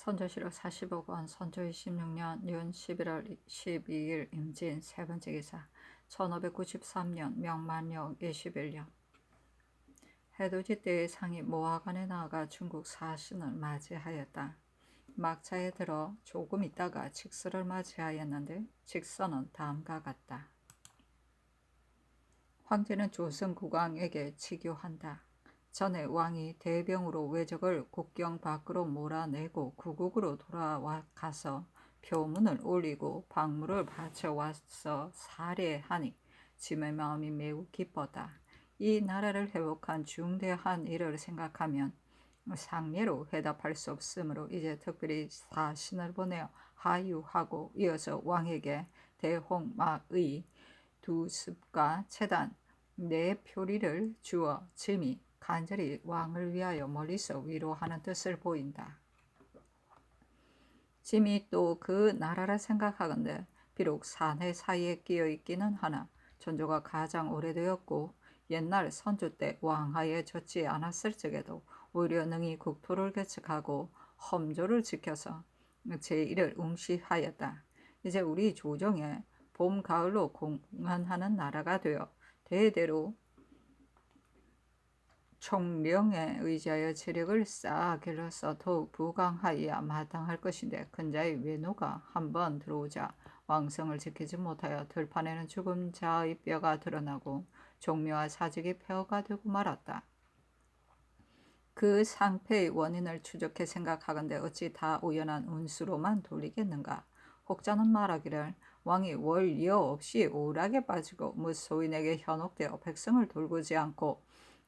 선조실록 45권 선조 26년 윤 11월 12일 임진 세 번째 기사 1593년 명만력 21년 해돋이 때의 상이 모하관에 나아가 중국 사신을 맞이하였다. 막차에 들어 조금 있다가 직서를 맞이하였는데 직서는 다음과 같다. 황제는 조선 국왕에게 치교한다. 전에 왕이 대병으로 왜적을 국경 밖으로 몰아내고 구국으로 돌아와 가서 표문을 올리고 박물을 바쳐와서 살해하니 짐의 마음이 매우 기뻤다. 이 나라를 회복한 중대한 일을 생각하면 상례로 회답할 수 없으므로 이제 특별히 사신을 보내어 하유하고 이어서 왕에게 대홍마의 두 습과 채단 네 표리를 주어 짐이 간절히 왕을 위하여 멀리서 위로하는 뜻을 보인다. 짐이 또 그 나라를 생각하건대 비록 산해 사이에 끼어 있기는 하나 전조가 가장 오래되었고 옛날 선조 때 왕하에 젖지 않았을 적에도 오히려 능히 국토를 개척하고 험조를 지켜서 제1을 웅시하였다. 이제 우리 조정에 봄, 가을로 공헌하는 나라가 되어 대대로 총령에 의지하여 재력을 쌓아 길러서 더욱 부강하여야 마땅할 것인데 근자의 외노가 한번 들어오자 왕성을 지키지 못하여 들판에는 죽은 자의 뼈가 드러나고 종묘와 사직이 폐허가 되고 말았다. 그 상패의 원인을 추적해 생각하건대 어찌 다 우연한 운수로만 돌리겠는가. 혹자는 말하기를 왕이 월여 없이 오락에 빠지고 무소인에게 현혹되어 백성을 돌보지 않고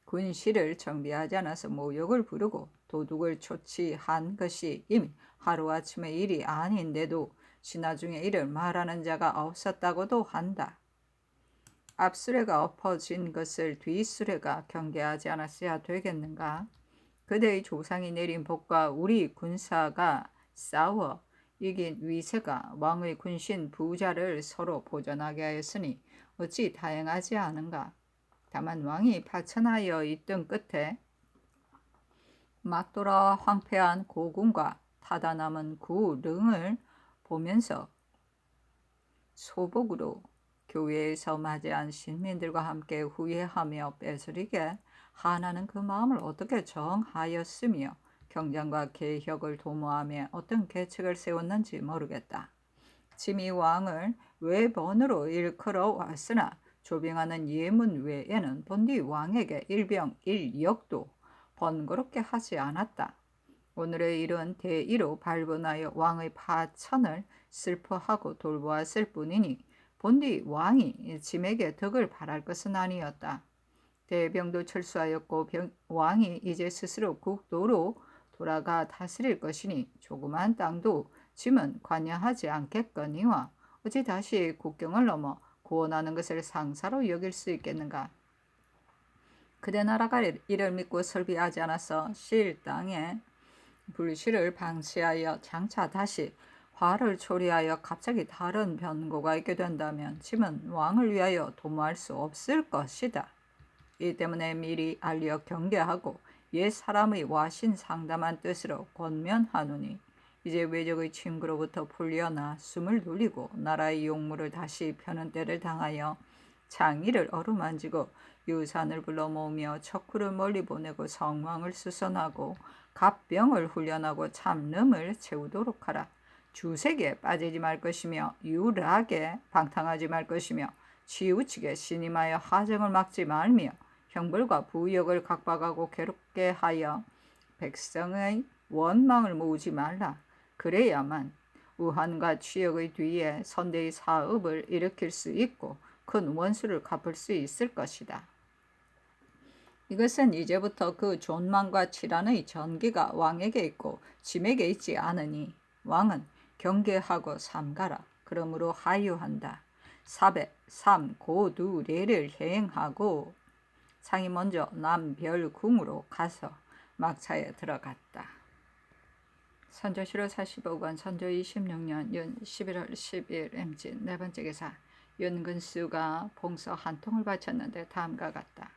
군시를 정비하지 않아서 모욕을 부르고 도둑을 초치한 것이 이미 하루아침의 일이 아닌데도 신하 중에 이를 말하는 자가 없었다고도 한다. 앞수레가 엎어진 것을 뒷수레가 경계하지 않았어야 되겠는가? 그대의 조상이 내린 복과 우리 군사가 싸워 이긴 위세가 왕의 군신 부자를 서로 보전하게 하였으니 어찌 다행하지 않은가? 다만 왕이 파천하여 있던 끝에 막 돌아와 황폐한 고군과 타다 남은 구릉을 보면서 소복으로 교회에서 맞이한 신민들과 함께 후회하며 뺏으리게 하나는 그 마음을 어떻게 정하였으며 경장과 개혁을 도모하며 어떤 계책을 세웠는지 모르겠다. 짐이 왕을 외번으로 일컬어 왔으나 조병하는 예문 외에는 본디 왕에게 일병 일역도 번거롭게 하지 않았다. 오늘의 일은 대의로 발본하여 왕의 파천을 슬퍼하고 돌보았을 뿐이니 본디 왕이 짐에게 덕을 바랄 것은 아니었다. 대병도 철수하였고 왕이 이제 스스로 국도로 돌아가 다스릴 것이니 조그만 땅도 짐은 관여하지 않겠거니와 어찌 다시 국경을 넘어 구원하는 것을 상사로 여길 수 있겠는가. 그대 나라가 이를 믿고 설비하지 않아서 실 땅에 불씨를 방치하여 장차 다시 화를 초래하여 갑자기 다른 변고가 있게 된다면 짐은 왕을 위하여 도모할 수 없을 것이다. 이 때문에 미리 알려 경계하고 옛 사람의 와신 상담한 뜻으로 권면하노니 이제 외적의 침구로부터 풀려나 숨을 돌리고 나라의 용무를 다시 펴는 때를 당하여 창의를 어루만지고 유산을 불러 모으며 척후를 멀리 보내고 성왕을 수선하고 갑병을 훈련하고 참름을 채우도록 하라. 주색에 빠지지 말 것이며 유락에 방탕하지 말 것이며 치우치게 신임하여 하정을 막지 말며 형벌과 부역을 각박하고 괴롭게 하여 백성의 원망을 모으지 말라. 그래야만 우한과 취역의 뒤에 선대의 사업을 일으킬 수 있고 큰 원수를 갚을 수 있을 것이다. 이것은 이제부터 그 존망과 치란의 전기가 왕에게 있고 짐에게 있지 않으니 왕은 경계하고 삼가라. 그러므로 하유한다. 3 고두례를 행하고 상이 먼저 남별궁으로 가서 막차에 들어갔다. 선조실록 45권 선조 26년 윤 11월 10일 임진 네 번째 기사 윤근수가 봉서 한 통을 바쳤는데 다음과 같다.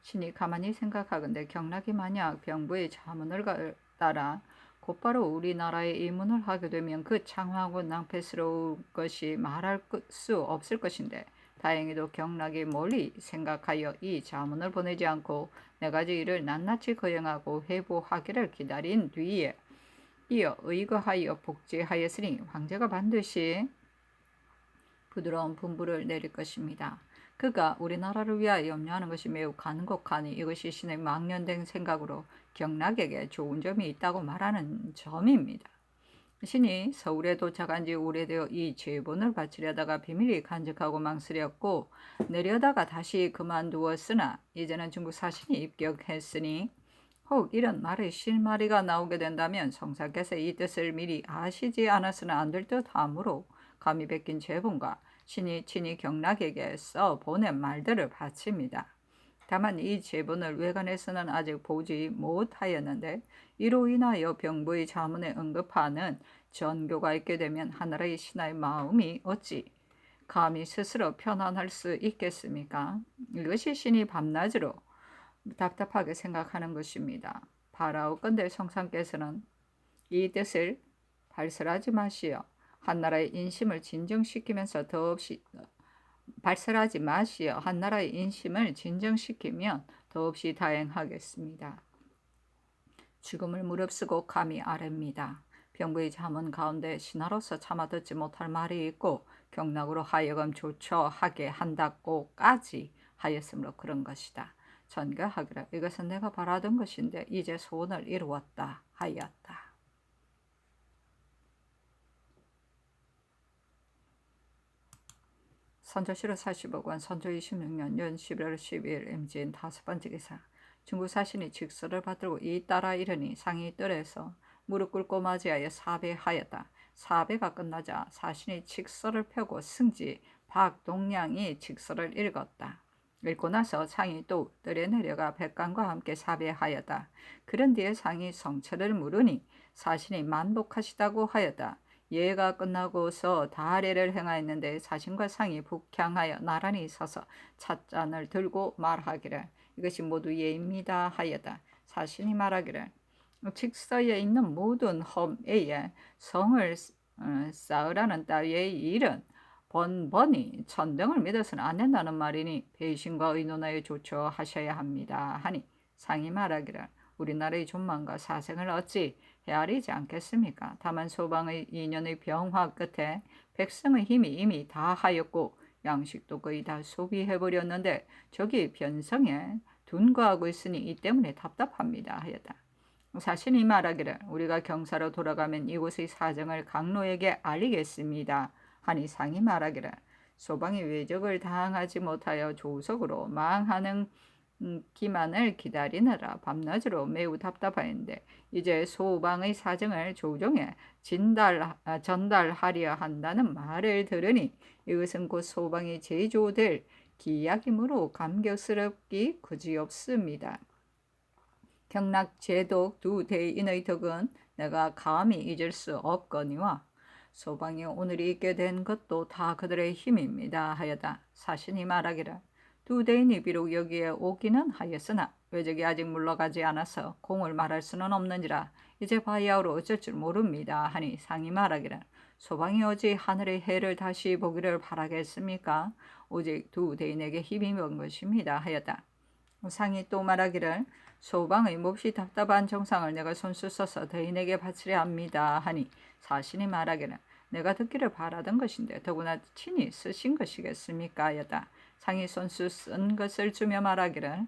신이 가만히 생각하건대 경락이 만약 병부의 자문을 따라 곧바로 우리나라에 입문을 하게 되면 그 창하고 낭패스러운 것이 말할 수 없을 것인데 다행히도 경락이 멀리 생각하여 이 자문을 보내지 않고 네 가지 일을 낱낱이 거행하고 회부하기를 기다린 뒤에 이어 의거하여 복제하였으니 황제가 반드시 부드러운 분부를 내릴 것입니다. 그가 우리나라를 위하여 염려하는 것이 매우 간곡하니 이것이 신의 망년된 생각으로 경락에게 좋은 점이 있다고 말하는 점입니다. 신이 서울에 도착한 지 오래되어 이 제본을 바치려다가 비밀이 간직하고 망설였고 내려다가 다시 그만두었으나 이제는 중국 사신이 입격했으니 혹 이런 말의 실마리가 나오게 된다면 성사께서 이 뜻을 미리 아시지 않아서는 안 될 듯하므로 감히 베낀 제본과 신이 친히 경락에게 써 보낸 말들을 바칩니다. 다만 이 제본을 외관에서는 아직 보지 못하였는데 이로 인하여 병부의 자문에 언급하는 전교가 있게 되면 하나라의 신하의 마음이 어찌 감히 스스로 편안할 수 있겠습니까? 이것이 신이 밤낮으로 답답하게 생각하는 것입니다. 바라오건대 성상께서는 이 뜻을 발설하지 마시어 한나라의 인심을 진정시키면서 더없이 발설하지 마시어 한나라의 인심을 진정시키면 더없이 다행하겠습니다. 죽음을 무릅쓰고 감히 아뢰입니다. 병부의 자문 가운데 신하로서 차마 듣지 못할 말이 있고 경락으로 하여금 조처하게 한다고까지 하였으므로 그런 것이다. 전가하기를 이것은 내가 바라던 것인데 이제 소원을 이루었다 하였다. 선조실호 40억 선조 26년 연 11월 12일 임진 5번째 기사. 중국 사신이 직서를 받들고 잇따라 이르니 상이 뜰에서 무릎 꿇고 맞이하여 사배하였다. 사배가 끝나자 사신이 직서를 펴고 승지 박동량이 직서를 읽었다. 읽고 나서 상이 또 뜰에 내려가 백관과 함께 사배하였다. 그런 뒤에 상이 성처를 물으니 사신이 만복하시다고 하였다. 예가 끝나고서 다례를 행하였는데 사신과 상이 북향하여 나란히 서서 찻잔을 들고 말하기를 이것이 모두 예입니다 하였다. 사신이 말하기를 직서에 있는 모든 험에에 성을 쌓으라는 따위의 일은 번번이 천등을 믿어서는 안 된다는 말이니 배신과 의논하여 조처하셔야 합니다 하니 상이 말하기를 우리나라의 존망과 사생을 어찌 헤아리지 않겠습니까? 다만 소방의 2년의 병화 끝에 백성의 힘이 이미 다 하였고 양식도 거의 다 소비해버렸는데 저기 변성에 둔거하고 있으니 이 때문에 답답합니다 하였다. 사신이 말하기를 우리가 경사로 돌아가면 이곳의 사정을 강로에게 알리겠습니다 하니 상이 말하기를 소방이 외적을 당하지 못하여 조속으로 망하는 기만을 기다리느라 밤낮으로 매우 답답하였는데 이제 소방의 사정을 조정해 전달하려 한다는 말을 들으니 이것은 곧 소방이 제조될 기약이므로 감격스럽기 그지없습니다. 경락 제독 두 대인의 덕은 내가 감히 잊을 수 없거니와 소방이 오늘 있게 된 것도 다 그들의 힘입니다 하여다. 사신이 말하기를 두 대인이 비록 여기에 오기는 하였으나 외적이 아직 물러가지 않아서 공을 말할 수는 없는지라 이제 바야흐로 어쩔 줄 모릅니다 하니 상이 말하기를 소방이 어찌 하늘의 해를 다시 보기를 바라겠습니까? 오직 두 대인에게 힘이 먼 것입니다 하였다. 상이 또 말하기를 소방의 몹시 답답한 정상을 내가 손수 써서 대인에게 바치려 합니다 하니 사신이 말하기를 내가 듣기를 바라던 것인데 더구나 친히 쓰신 것이겠습니까 하였다. 상이 손수 쓴 것을 주며 말하기를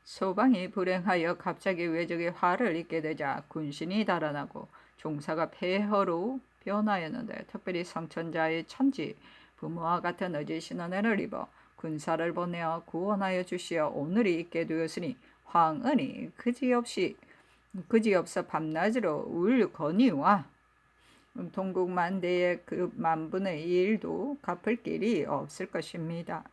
소방이 불행하여 갑자기 외적의 화를 입게 되자 군신이 달아나고 종사가 폐허로 변하였는데 특별히 성천자의 천지 부모와 같은 어지 신원을 입어 군사를 보내어 구원하여 주시어 오늘이 있게 되었으니 황은이 그지없어 밤낮으로 울거니와 동국만대의 그 만분의 일도 갚을 길이 없을 것입니다.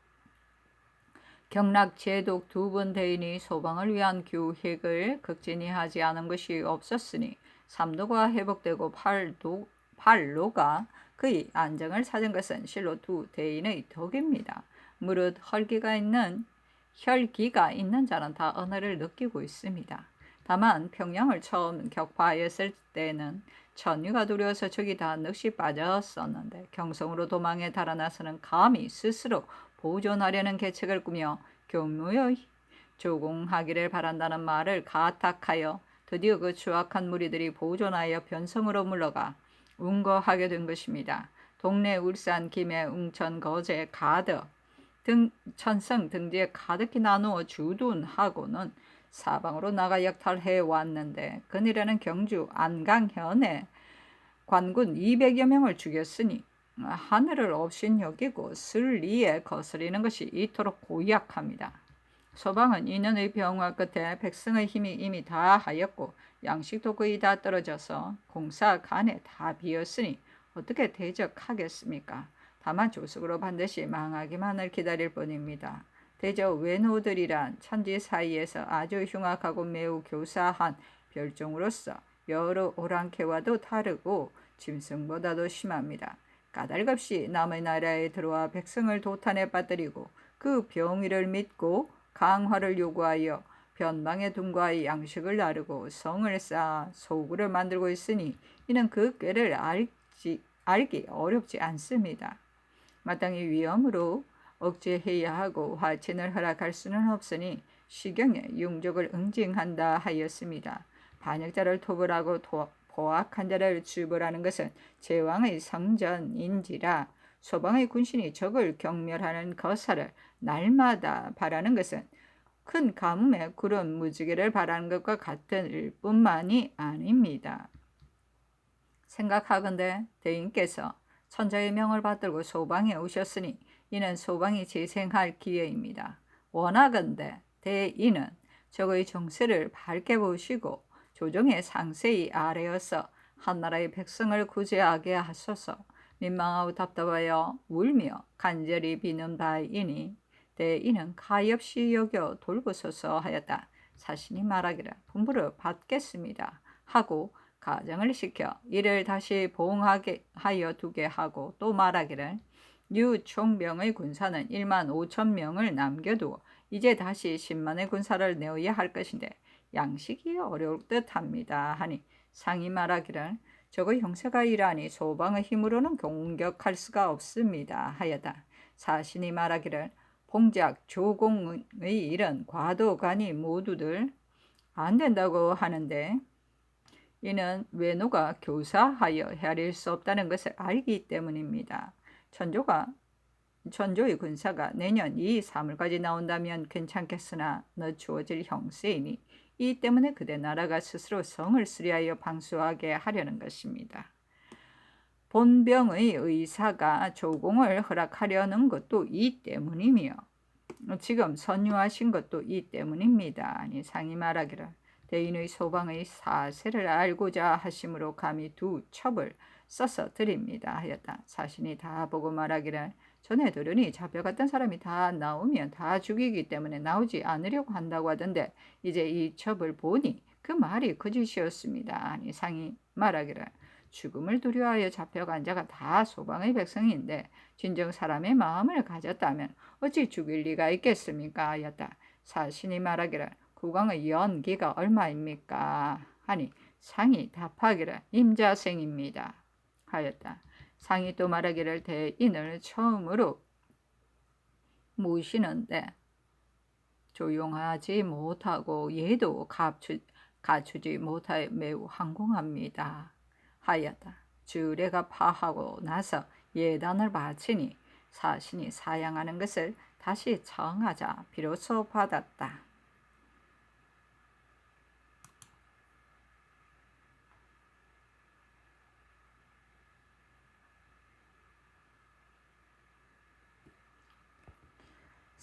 경락 제독 두 분 대인이 소방을 위한 규획을 극진히 하지 않은 것이 없었으니 삼도가 회복되고 팔로가 그의 안정을 찾은 것은 실로 두 대인의 덕입니다. 무릇 혈기가 있는 자는 다 언어를 느끼고 있습니다. 다만 평양을 처음 격파하였을 때는 천리가 두려워서 적이 다 넋이 빠졌었는데 경성으로 도망에 달아나서는 감히 스스로 보존하려는 계책을 꾸며 경무여 조공하기를 바란다는 말을 가탁하여 드디어 그 추악한 무리들이 보존하여 변성으로 물러가 운거하게 된 것입니다. 동래 울산 김해 웅천 거제 가덕 등 천성 등지에 가득히 나누어 주둔하고는 사방으로 나가 역탈해 왔는데 그늘에는 경주 안강현에 관군 200여 명을 죽였으니 하늘을 업신여기고 슬리에 거스리는 것이 이토록 고약합니다. 소방은 인연의 병화 끝에 백성의 힘이 이미 다 하였고 양식도 거의 다 떨어져서 공사 간에 다 비었으니 어떻게 대적하겠습니까? 다만 조속으로 반드시 망하기만을 기다릴 뿐입니다. 대저 외노들이란 천지 사이에서 아주 흉악하고 매우 교사한 별종으로서 여러 오랑캐와도 다르고 짐승보다도 심합니다. 까닭없이 남의 나라에 들어와 백성을 도탄에 빠뜨리고 그 병의를 믿고 강화를 요구하여 변방의 둥과의 양식을 나르고 성을 쌓아 소굴을 만들고 있으니 이는 그 꾀를 알기 어렵지 않습니다. 마땅히 위험으로 억제해야 하고 화친을 허락할 수는 없으니 시경에 융족을 응징한다 하였습니다. 반역자를 토벌하고 포악한 자를 주벌하는 것은 제왕의 성전인지라 소방의 군신이 적을 경멸하는 거사를 날마다 바라는 것은 큰 가뭄에 구름 무지개를 바라는 것과 같을 뿐만이 아닙니다. 생각하건대 대인께서 천자의 명을 받들고 소방에 오셨으니 이는 소방이 재생할 기회입니다. 원하건대 대인은 적의 정세를 밝게 보시고 조정의 상세히 아래어서 한나라의 백성을 구제하게 하소서. 민망하고 답답하여 울며 간절히 비는 바이니 대인은 가엾이 여겨 돌보소서 하였다. 사신이 말하기를 분부를 받겠습니다 하고 가정을 시켜 이를 다시 보응하게 하여 두게 하고 또 말하기를 유총병의 군사는 1만 5천 명을 남겨두어 이제 다시 10만의 군사를 내어야 할 것인데 양식이 어려울 듯합니다 하니 상이 말하기를 적의 형세가 이러하니 소방의 힘으로는 공격할 수가 없습니다 하였다. 사신이 말하기를 봉작 조공의 일은 과도가니 모두들 안 된다고 하는데 이는 외노가 교사하여 헤아릴 수 없다는 것을 알기 때문입니다. 천조의 군사가 내년 2, 3월까지 나온다면 괜찮겠으나 늦추어질 형세이니 이 때문에 그대 나라가 스스로 성을 수리하여 방수하게 하려는 것입니다. 본병의 의사가 조공을 허락하려는 것도 이 때문이며 지금 선유하신 것도 이 때문입니다. 아니 상이 말하기를 대인의 소방의 사세를 알고자 하심으로 감히 두 첩을 써서 드립니다 하였다. 사신이 다 보고 말하기를 전에 들으니 잡혀갔던 사람이 다 나오면 다 죽이기 때문에 나오지 않으려고 한다고 하던데 이제 이 첩을 보니 그 말이 거짓이었습니다. 아니 상이 말하기를 죽음을 두려워하여 잡혀간 자가 다 소방의 백성인데 진정 사람의 마음을 가졌다면 어찌 죽일 리가 있겠습니까 하였다. 사신이 말하기를 국왕의 연기가 얼마입니까 하니 상이 답하기를 임자생입니다 하였다. 상이 또 말하기를 대인을 처음으로 모시는데 조용하지 못하고 예도 갖추지 못하여 매우 황공합니다 하였다. 주례가 파하고 나서 예단을 바치니 사신이 사양하는 것을 다시 청하자 비로소 받았다.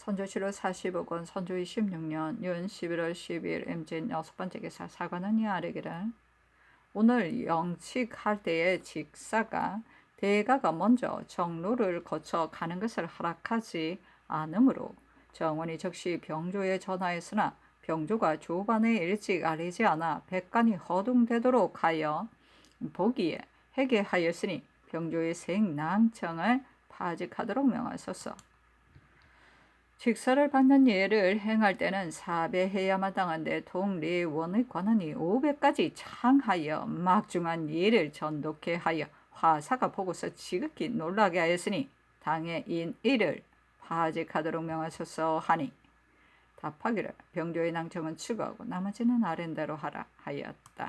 선조실록 45권 선조 26년 윤 11월 12일 임진 6번째 기사 사관원이 아뢰기를 오늘 영칙할 때의 직사가 대가가 먼저 정로를 거쳐 가는 것을 허락하지 않으므로 정원이 즉시 병조에 전하였으나 병조가 조반에 일찍 알리지 않아 백관이 허둥대도록 하여 보기에 회개하였으니 병조의 생낭청을 파직하도록 명하소서. 직서를 받는 예를 행할 때는 4배 해야 마땅한데 동리원의 관원이 5배까지 창하여 막중한 예를 전독해 하여 화사가 보고서 지극히 놀라게 하였으니 당의 이를 파직하도록 명하소서 하니, 답하기를 병조의 낭청은 추구하고 나머지는 아랜대로 하라 하였다.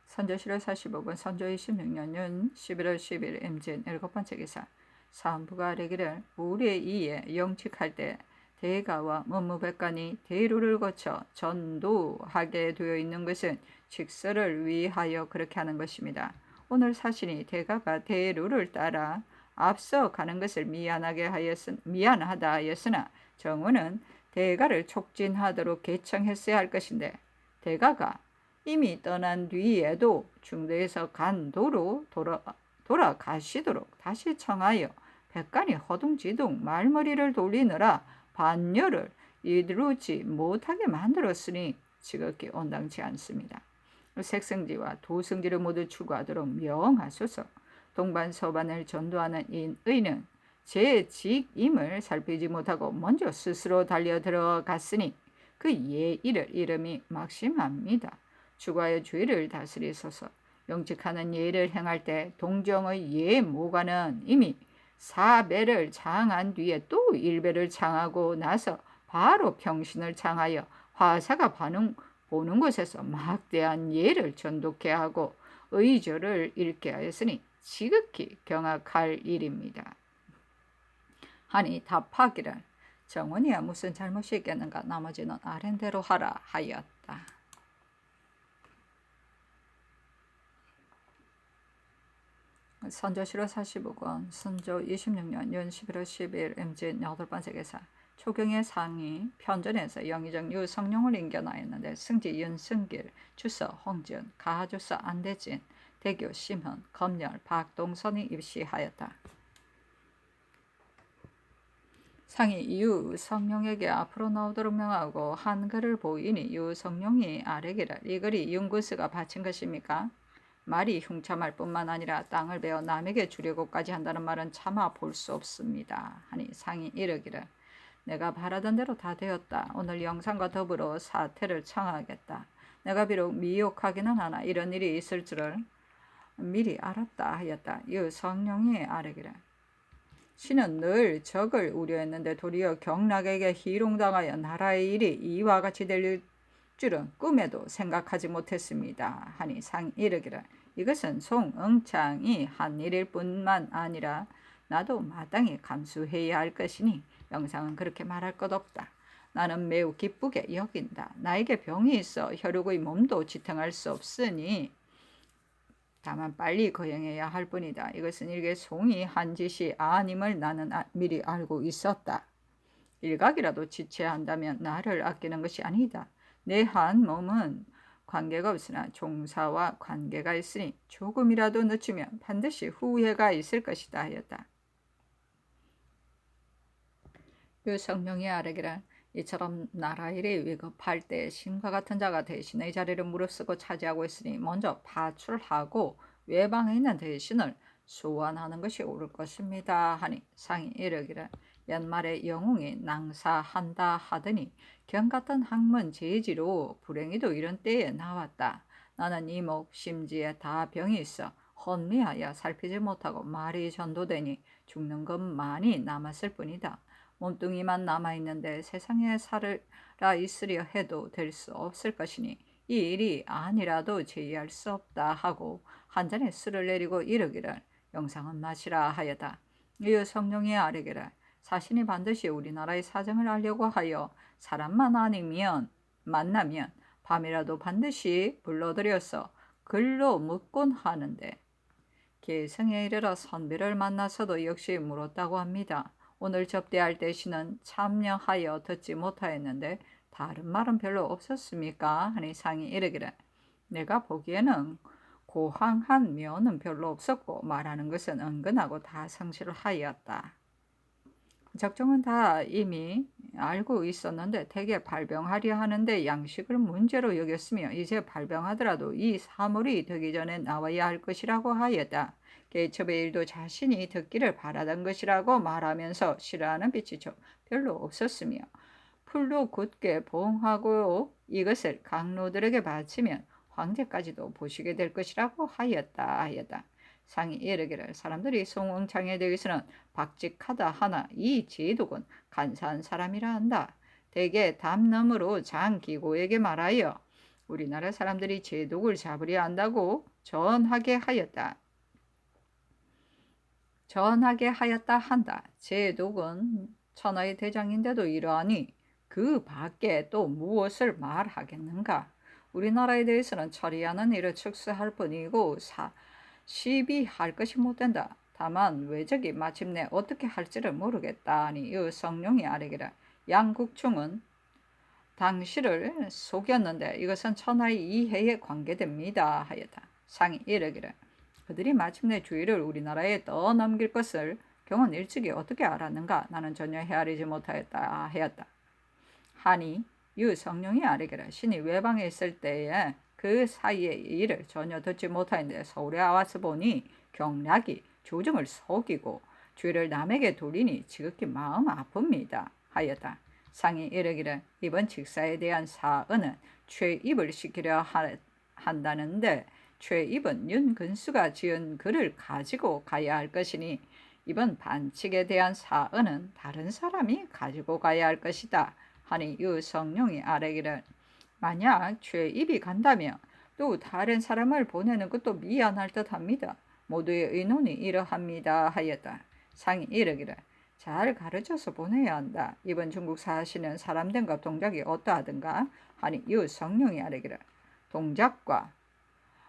선조 7월 45분 선조 26년 11월 10일 임진 7번째 기사. 사헌부가 아뢰기를 우리의 이에 영직할 때 대가와 문무백관이 대로를 거쳐 전도하게 되어 있는 것은 직서를 위하여 그렇게 하는 것입니다. 오늘 사신이 대가가 대로를 따라 앞서 가는 것을 미안하다 하였으나 정원은 대가를 촉진하도록 개청했어야 할 것인데, 대가가 이미 떠난 뒤에도 중도에서 간 도로 돌아가시도록 다시 청하여 백관이 허둥지둥 말머리를 돌리느라 반열을 이루지 못하게 만들었으니 지극히 온당치 않습니다. 색성지와 도성지를 모두 추구하도록 명하소서. 동반서반을 전도하는 인의는 제 직임을 살피지 못하고 먼저 스스로 달려 들어갔으니 그 예의를 이름이 막심합니다. 추가의 주의를 다스리소서. 영직하는 예를 행할 때 동정의 예모가는 이미 4배를 장한 뒤에 또 1배를 장하고 나서 바로 평신을 장하여 화사가 보는 곳에서 막대한 예를 전독해 하고 의조를 읽게 하였으니 지극히 경악할 일입니다. 하니 답하기를 정원이야 무슨 잘못이 있겠는가, 나머지는 아랜대로 하라 하였다. 선조 7월 45권 선조 26년 연 11월 10일 임진 8번째 기사. 초경의 상이 편전에서 영의정 유성룡을 임견하였는데 승지 윤승길, 주서 홍지은, 가주서 안대진, 대교 심훈, 검열 박동선이 입시하였다. 상이 유성룡에게 앞으로 나오도록 명하고 한글을 보이니 유성룡이 아뢰기를 이 글이 윤구스가 바친 것입니까? 말이 흉참할 뿐만 아니라 땅을 베어 남에게 주려고까지 한다는 말은 차마 볼 수 없습니다. 하니 상이 이르기를 내가 바라던 대로 다 되었다. 오늘 영상과 더불어 사퇴를 청하겠다. 내가 비록 미혹하기는 하나 이런 일이 있을 줄을 미리 알았다 하였다. 유성룡이 아뢰기를 신은 늘 적을 우려했는데 도리어 경락에게 희롱당하여 나라의 일이 이와 같이 될 줄은 꿈에도 생각하지 못했습니다. 하니 상이 이르기를 이것은 송응창이 한 일일 뿐만 아니라 나도 마땅히 감수해야 할 것이니 영상은 그렇게 말할 것 없다. 나는 매우 기쁘게 여긴다. 나에게 병이 있어 혈육의 몸도 지탱할 수 없으니 다만 빨리 거행해야 할 뿐이다. 이것은 일개 송이 한 짓이 아님을 나는 미리 알고 있었다. 일각이라도 지체야 한다면 나를 아끼는 것이 아니다. 내 한 몸은 관계가 없으나 종사와 관계가 있으니 조금이라도 늦추면 반드시 후회가 있을 것이다 하였다. 유성룡이 아뢰기를 이처럼 나라 일이 위급할 때 신과 같은 자가 대신의 자리를 무릅쓰고 차지하고 있으니 먼저 파출하고 외방에 있는 대신을 소환하는 것이 옳을 것입니다. 하니 상이 이르기를 옛말에 영웅이 낭사한다 하더니 경 같은 학문 제지로 불행히도 이런 때에 나왔다. 나는 이목 심지에 다 병이 있어 혼미하여 살피지 못하고 말이 전도되니 죽는 것만이 남았을 뿐이다. 몸뚱이만 남아있는데 세상에 살아 있으려 해도 될 수 없을 것이니 이 일이 아니라도 제의할 수 없다 하고 한 잔의 술을 내리고 이르기를 영상은 마시라 하였다. 유성룡이 아뢰기를 자신이 반드시 우리나라의 사정을 알려고 하여 사람만 아니면 만나면 밤이라도 반드시 불러들여서 글로 묻곤 하는데 계승에 이르러 선비를 만나서도 역시 물었다고 합니다. 오늘 접대할 때 신은 참여하여 듣지 못하였는데 다른 말은 별로 없었습니까? 하니 상이 이르기를 내가 보기에는 고항한 면은 별로 없었고 말하는 것은 은근하고 다 성실을 하였다. 적정은 다 이미 알고 있었는데 대개 발병하려 하는데 양식을 문제로 여겼으며 이제 발병하더라도 이 사물이 되기 전에 나와야 할 것이라고 하였다. 개첩의 일도 자신이 듣기를 바라던 것이라고 말하면서 싫어하는 빛이 별로 없었으며 풀로 굳게 보응하고 이것을 강로들에게 바치면 황제까지도 보시게 될 것이라고 하였다. 상이 이르기를 사람들이 송응창에 대해서는 박직하다 하나 이 제독은 간사한 사람이라 한다. 대개 담넘으로 장기고에게 말하여 우리나라 사람들이 제독을 잡으려 한다고 전하게 하였다 한다. 제독은 천하의 대장인데도 이러하니 그 밖에 또 무엇을 말하겠는가? 우리나라에 대해서는 처리하는 일을 축소할 뿐이고 시비할 것이 못된다. 다만 외적이 마침내 어떻게 할지를 모르겠다 하니 이 성룡이 아뢰기를 양국충은 당시를 속였는데 이것은 천하의 이해에 관계됩니다 하였다. 상이 이르기를 그들이 마침내 주의를 우리나라에 떠넘길 것을 경은 일찍이 어떻게 알았는가? 나는 전혀 헤아리지 못하였다 하였다. 하니 유성룡이 아뢰기를 신이 외방에 있을 때에 그 사이의 일을 전혀 듣지 못하였는데 서울에 와서 보니 경락이 조정을 속이고 죄를 남에게 돌리니 지극히 마음 아픕니다 하였다. 상이 이르기를 이번 직사에 대한 사은은 최입을 시키려 한다는데 최입은 윤근수가 지은 글을 가지고 가야 할 것이니 이번 반칙에 대한 사은은 다른 사람이 가지고 가야 할 것이다 하니 유성룡이 아뢰기를 만약 최입이 간다면 또 다른 사람을 보내는 것도 미안할 듯합니다. 모두의 의논이 이러합니다 하였다. 상이 이르기를 잘 가르쳐서 보내야 한다. 이번 중국 사시는 사람됨과 동작이 어떠하든가 하니 유성룡이 아뢰기를 동작과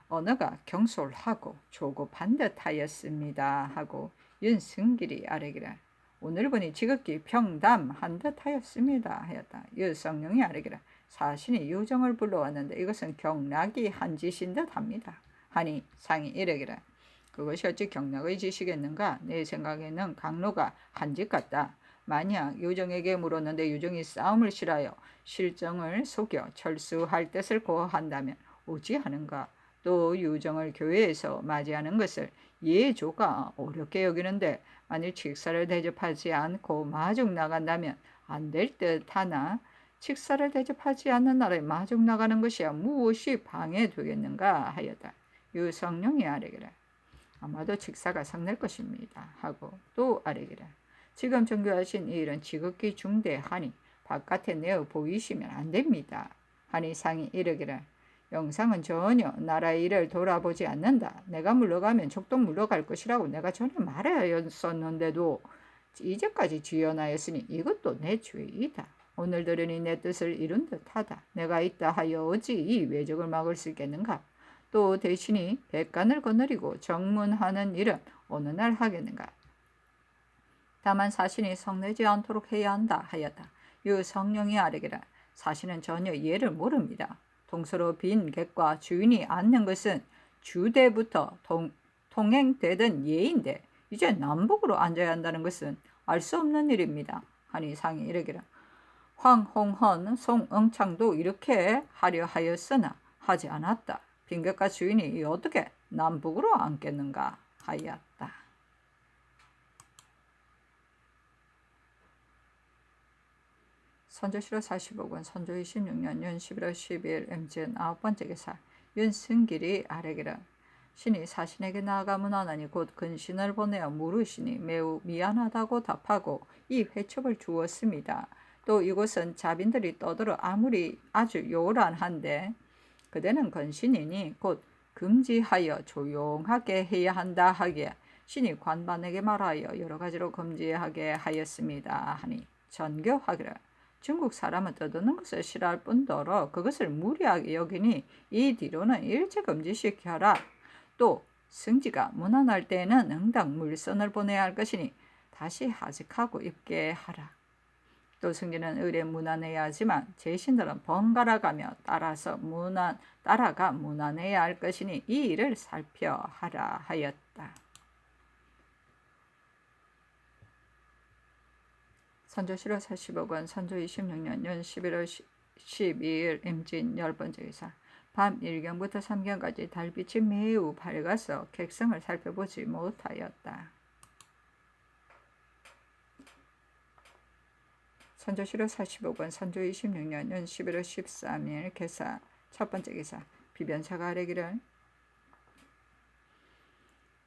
언어가 경솔하고 조급한 듯하였습니다 하고 윤승길이 아뢰기를 오늘 보니 지극히 평담한 듯하였습니다 하였다. 유성룡이 아뢰기를 사신이 유정을 불러왔는데 이것은 경락이 한 짓인 듯합니다 하니 상이 이르기를 그것이 어찌 경락의 짓이겠는가? 내 생각에는 강로가 한 짓 같다. 만약 유정에게 물었는데 유정이 싸움을 싫어하여 실정을 속여 철수할 뜻을 고한다면 어찌하는가? 또 유정을 교회에서 맞이하는 것을 예조가 어렵게 여기는데 만일 칙사를 대접하지 않고 마중 나간다면 안 될 듯하나 칙사를 대접하지 않는 날에 마중 나가는 것이야 무엇이 방해되겠는가 하였다. 유성룡이 아뢰기를 아마도 칙사가 성낼 것입니다 하고 또 아뢰기를 지금 전교하신 이 일은 지극히 중대하니 바깥에 내어 보이시면 안 됩니다 하니 상이 이르기를 영상은 전혀 나라의 일을 돌아보지 않는다. 내가 물러가면 족동 물러갈 것이라고 내가 전에 말하였었는데도 이제까지 지연하였으니 이것도 내 죄이다. 오늘 들으니 내 뜻을 이룬 듯하다. 내가 있다 하여 어찌 이 외적을 막을 수 있겠는가? 또 대신이 백간을 거느리고 정문하는 일은 어느 날 하겠는가? 다만 사신이 성내지 않도록 해야 한다 하였다. 유성룡이 아뢰기를 사신은 전혀 이해를 모릅니다. 동서로 빈 객과 주인이 앉는 것은 주대부터 통행되던 예인데 이제 남북으로 앉아야 한다는 것은 알 수 없는 일입니다 하니 상이 이르기를 황홍헌, 송응창도 이렇게 하려 하였으나 하지 않았다. 빈객과 주인이 어떻게 남북으로 앉겠는가 하였다. 선조실호 45권 선조 26년 윤 11월 12일 MGN 9번째 기사 윤승길이 아뢰기를 신이 사신에게 나아가 문하나니 곧 근신을 보내어 물으시니 매우 미안하다고 답하고 이 회첩을 주었습니다. 또 이곳은 자빈들이 떠들어 아무리 아주 요란한데 그대는 근신이니 곧 금지하여 조용하게 해야 한다 하기에 신이 관반에게 말하여 여러 가지로 금지하게 하였습니다 하니 전교하기를 중국 사람은 떠드는 것을 싫어할 뿐더러 그것을 무리하게 여기니 이 뒤로는 일체 금지시켜라. 또 승지가 문안할 때에는 응당 물선을 보내야 할 것이니 다시 하직하고 입게 하라. 또 승지는 의례 문안해야 하지만 제신들은 번갈아가며 따라가 문안해야 할 것이니 이 일을 살펴하라 하였다. 선조실호 45권 선조 26년 윤 11월 12일 임진 10번째 기사 밤 1경부터 3경까지 달빛이 매우 밝아서 객성을 살펴보지 못하였다. 선조실록 45권 선조 26년 11월 13일 개사. 첫 번째 기사. 비변사가 아뢰기를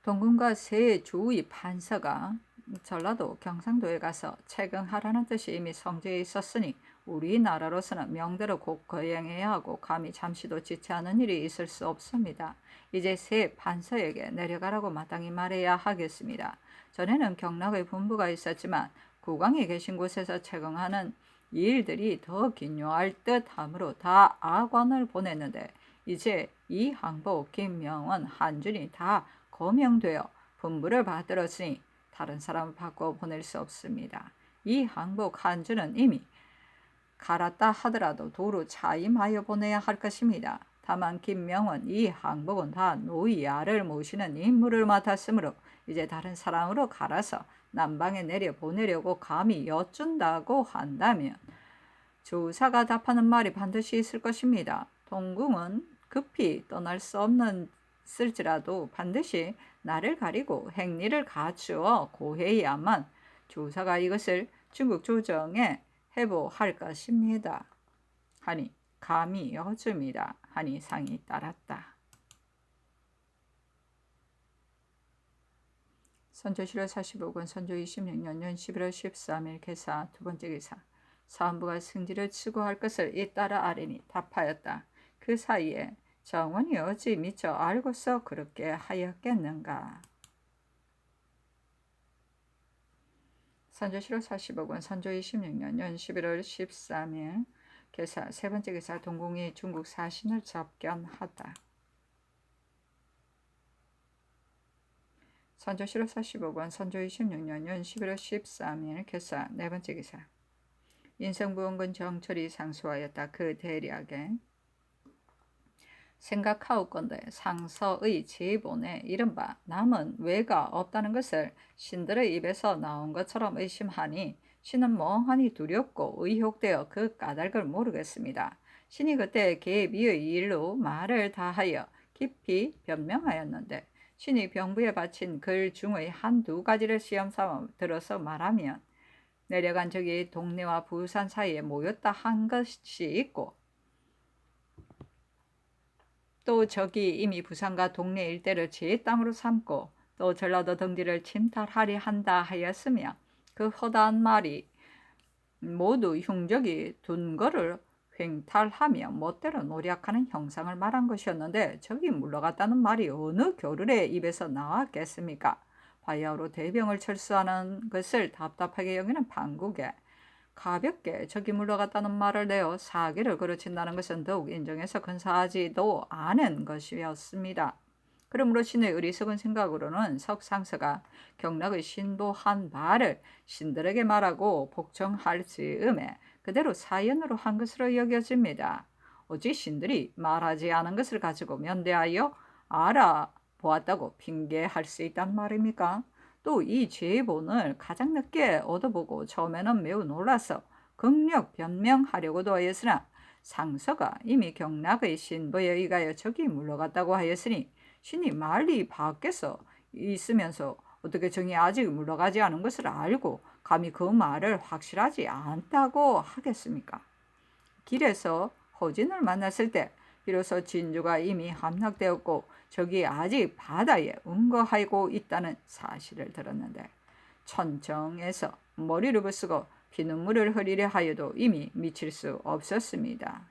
동궁과 세 주의 판서가 전라도 경상도에 가서 채경하라는 뜻이 이미 성제에 있었으니 우리나라로서는 명대로 곧 거행해야 하고 감히 잠시도 지체하는 일이 있을 수 없습니다. 이제 세 판서에게 내려가라고 마땅히 말해야 하겠습니다. 전에는 경락의 분부가 있었지만 국왕이 계신 곳에서 채경하는 일들이 더 긴요할 듯하므로 다 악관을 보냈는데 이제 이항복, 김명원, 한준이 다 거명되어 분부를 받들었으니 다른 사람을 바꿔 보낼 수 없습니다. 이항복, 한준은 이미 갈았다 하더라도 도로 차임하여 보내야 할 것입니다. 다만 김명원, 이항복은 다 노이야를 모시는 임무를 맡았으므로 이제 다른 사람으로 갈아서 남방에 내려 보내려고 감히 여쭌다고 한다면 조사가 답하는 말이 반드시 있을 것입니다. 동궁은 급히 떠날 수 없는 쓸지라도 반드시 나를 가리고 행리를 갖추어 고해야만 조사가 이것을 중국 조정에 해보할 것입니다. 하니 감히 여쭌이다 하니 상이 따랐다. 선조실록 45권 선조 26년 11월 13일 개사. 두 번째 기사. 사헌부가 승지를 추구할 것을 잇따라 아뢰니 답하였다. 그 사이에 정원이 어찌 미처 알고서 그렇게 하였겠는가. 선조실록 45권 선조 26년 11월 13일 개사. 세 번째 기사. 동궁이 중국 사신을 접견하다. 선조실록 45권 선조 26년 11월 13일 개사. 네 번째 기사. 인성부원군 정철이 상소하였다. 그 대략에 생각하옵건대 상서의 제본에 이른바 남은 외가 없다는 것을 신들의 입에서 나온 것처럼 의심하니 신은 멍하니 두렵고 의혹되어 그 까닭을 모르겠습니다. 신이 그때 계비의 일로 말을 다하여 깊이 변명하였는데 신이 병부에 바친 글 중의 한두 가지를 시험삼아 들어서 말하면 내려간 적이 동네와 부산 사이에 모였다 한 것이 있고 또 적이 이미 부산과 동네 일대를 제 땅으로 삼고 또 전라도 덩지를 침탈하려 한다 하였으며 그 허다한 말이 모두 흉적이 둔 거를 횡탈하며 멋대로 노력하는 형상을 말한 것이었는데 적이 물러갔다는 말이 어느 교르의 입에서 나왔겠습니까? 바야흐로 대병을 철수하는 것을 답답하게 여기는 판국에 가볍게 적이 물러갔다는 말을 내어 사기를 그르친다는 것은 더욱 인정해서 근사하지도 않은 것이었습니다. 그러므로 신의 어리석은 생각으로는 석상서가 경락의 신보한 바를 신들에게 말하고 복종할 즈음에 그대로 사연으로 한 것으로 여겨집니다. 어찌 신들이 말하지 않은 것을 가지고 면대하여 알아보았다고 핑계할 수 있단 말입니까? 또 이 제본을 가장 늦게 얻어보고 처음에는 매우 놀라서 극력 변명하려고도 하였으나 상서가 이미 경락의 신보에 의하여 적이 물러갔다고 하였으니 신이 말이 밖에서 있으면서 어떻게 정이 아직 물러가지 않은 것을 알고 감히 그 말을 확실하지 않다고 하겠습니까? 길에서 허진을 만났을 때 비로소 진주가 이미 함락되었고 적이 아직 바다에 응거하고 있다는 사실을 들었는데 천정에서 머리를 부수고 피눈물을 흘리려 하여도 이미 미칠 수 없었습니다.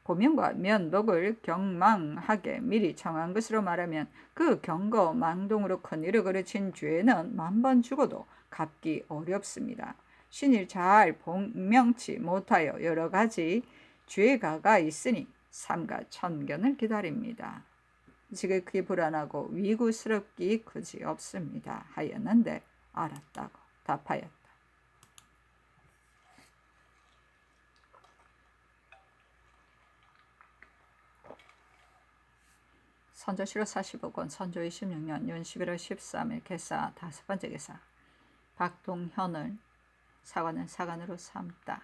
고명과 면복을 경망하게 미리 정한 것으로 말하면 그 경거 망동으로 큰일을 그르친 죄는 만번 죽어도 갚기 어렵습니다. 신일 잘 복명치 못하여 여러 가지 죄가가 있으니 삼가 천견을 기다립니다. 지극히 불안하고 위구스럽기 그지 없습니다. 하였는데 알았다고 답하였다. 선조실록 45권 선조 26년 11월 13일 개사. 다섯 번째 개사. 박동현을 사관은 사관으로 삼다.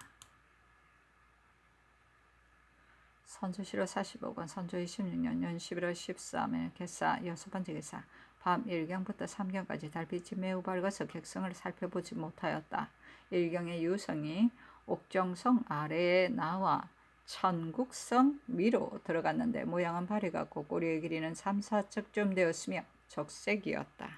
선조시로 45권 선조 26년 연 11월 13일 개사 6번째 개사 밤 1경부터 3경까지 달빛이 매우 밝아서 객성을 살펴보지 못하였다. 1경의 유성이 옥정성 아래에 나와 천국성 위로 들어갔는데 모양은 발이 같고 꼬리의 길이는 3, 4척쯤 되었으며 적색이었다.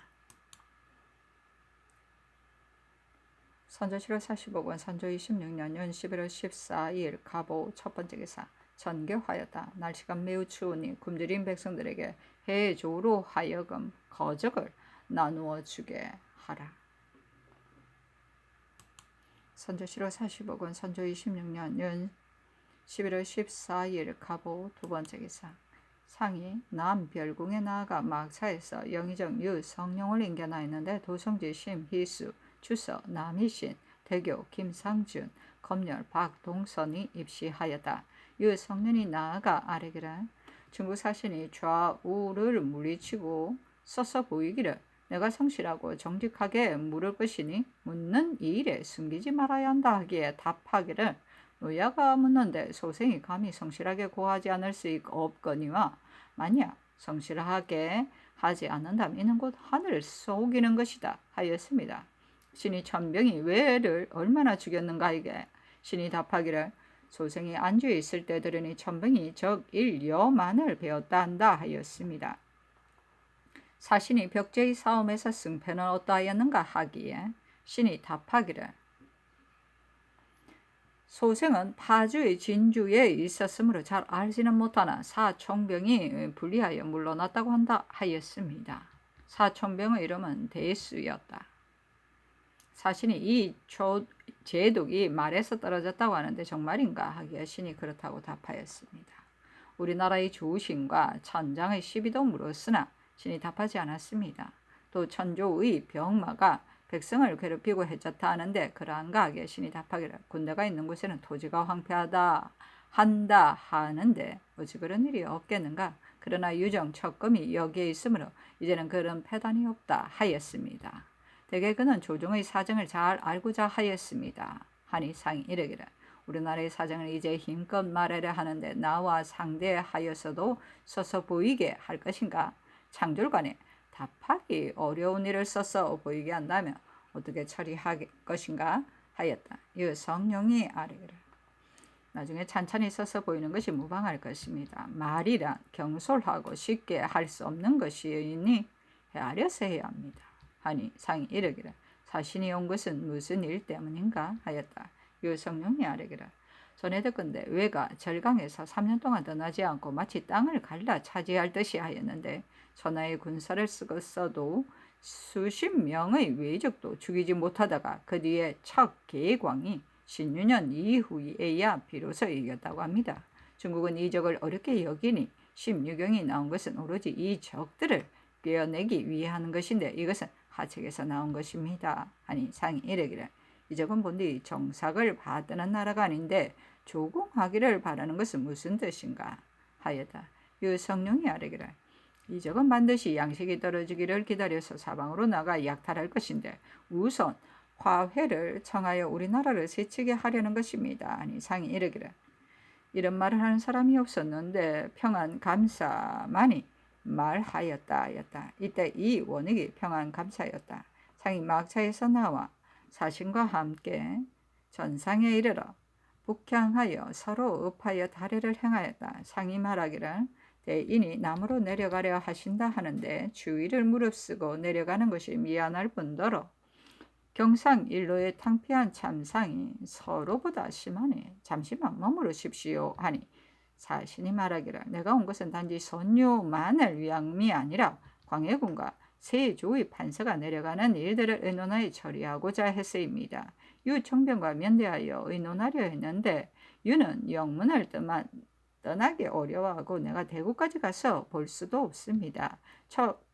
선조시로 45권 선조 26년 연 11월 14일 갑오 첫번째 개사 전개하였다. 날씨가 매우 추우니 굶주린 백성들에게 해조로 하여금 거적을 나누어 주게 하라. 선조시로 45권 선조 26년 연 11월 14일 갑오 두번째 기사 상이 남별궁에 나아가 막사에서 영의정 유성룡을 인견하였는데 도성지 심희수 주서 남희신 대교 김상준 검열 박동선이 입시하였다. 유성년이 나아가 아래기를 중국 사신이 좌우를 물리치고 서서 보이기를 내가 성실하고 정직하게 물을 것이니 묻는 이 일에 숨기지 말아야 한다 하기에 답하기를 노야가 묻는데 소생이 감히 성실하게 고하지 않을 수 없거니와 만약 성실하게 하지 않는다면 이는 곧 하늘을 속이는 것이다 하였습니다. 신이 천병이 왜를 얼마나 죽였는가에게 신이 답하기를 소생이 안주에 있을 때 들으니 천병이 적일여만을 배웠다 한다 하였습니다. 사신이 벽제의 싸움에서 승패는 어떠하였는가 하기에 신이 답하기를 소생은 파주의 진주에 있었으므로 잘 알지는 못하나 사총병이 불리하여 물러났다고 한다 하였습니다. 사총병의 이름은 대수였다. 사신이 이 제독이 말에서 떨어졌다고 하는데 정말인가 하기에 신이 그렇다고 답하였습니다. 우리나라의 주신과 천장의 시비도 물었으나 신이 답하지 않았습니다. 또 천조의 병마가 백성을 괴롭히고 해쳤다 하는데 그러한가 하기에 신이 답하기를 군대가 있는 곳에는 토지가 황폐하다 한다 하는데 어찌 그런 일이 없겠는가. 그러나 유정 척금이 여기에 있으므로 이제는 그런 패단이 없다 하였습니다. 대개 그는 조정의 사정을 잘 알고자 하였습니다. 하니 상이 이르기를 우리나라의 사정을 이제 힘껏 말하려 하는데 나와 상대하여서도 서서 보이게 할 것인가. 창졸간에 답하기 어려운 일을 써서 보이게 한다면 어떻게 처리할 것인가 하였다. 유성룡이 아뢰기를 나중에 찬찬히 써서 보이는 것이 무방할 것입니다. 말이란 경솔하고 쉽게 할 수 없는 것이니 헤아려서 해야 합니다. 하니 상이 이르기를 사신이 온 것은 무슨 일 때문인가 하였다. 유성룡이 아뢰기를 전에 듣건대 외가 절강에서 3년 동안 떠나지 않고 마치 땅을 갈라 차지할 듯이 하였는데 천하의 군사를 써도 수십 명의 외적도 죽이지 못하다가 그 뒤에 척 계광이 16년 이후에야 비로소 이겼다고 합니다. 중국은 이 적을 어렵게 여기니 심유경이 나온 것은 오로지 이 적들을 꿰어내기 위해 하는 것인데 이것은 하책에서 나온 것입니다. 하니 상이 이르기를 이 적은 본디 정삭을 받드는 나라가 아닌데 조공하기를 바라는 것은 무슨 뜻인가 하였다. 유성룡이 아뢰기를 이 적은 반드시 양식이 떨어지기를 기다려서 사방으로 나가 약탈할 것인데 우선 화회를 청하여 우리나라를 세치게 하려는 것입니다. 아니 상이 이르기를 이런 말을 하는 사람이 없었는데 평안 감사만이 말하였다 하였다. 이때 이 원익이 평안 감사였다. 상이 막차에서 나와 사신과 함께 전상에 이르러 북향하여 서로 읍하여 다례를 행하였다. 상이 말하기를 대인이 남으로 내려가려 하신다 하는데 주위를 무릅쓰고 내려가는 것이 미안할 뿐더러 경상일로의 탕피한 참상이 서로보다 심하니 잠시만 머무르십시오 하니 사신이 말하기를 내가 온 것은 단지 선유만을 위함이 아니라 광해군과 세조의 판서가 내려가는 일들을 의논하여 처리하고자 했습니다. 유 총병과 면대하여 의논하려 했는데 유는 영문을 떠나기 어려워하고 내가 대구까지 가서 볼 수도 없습니다.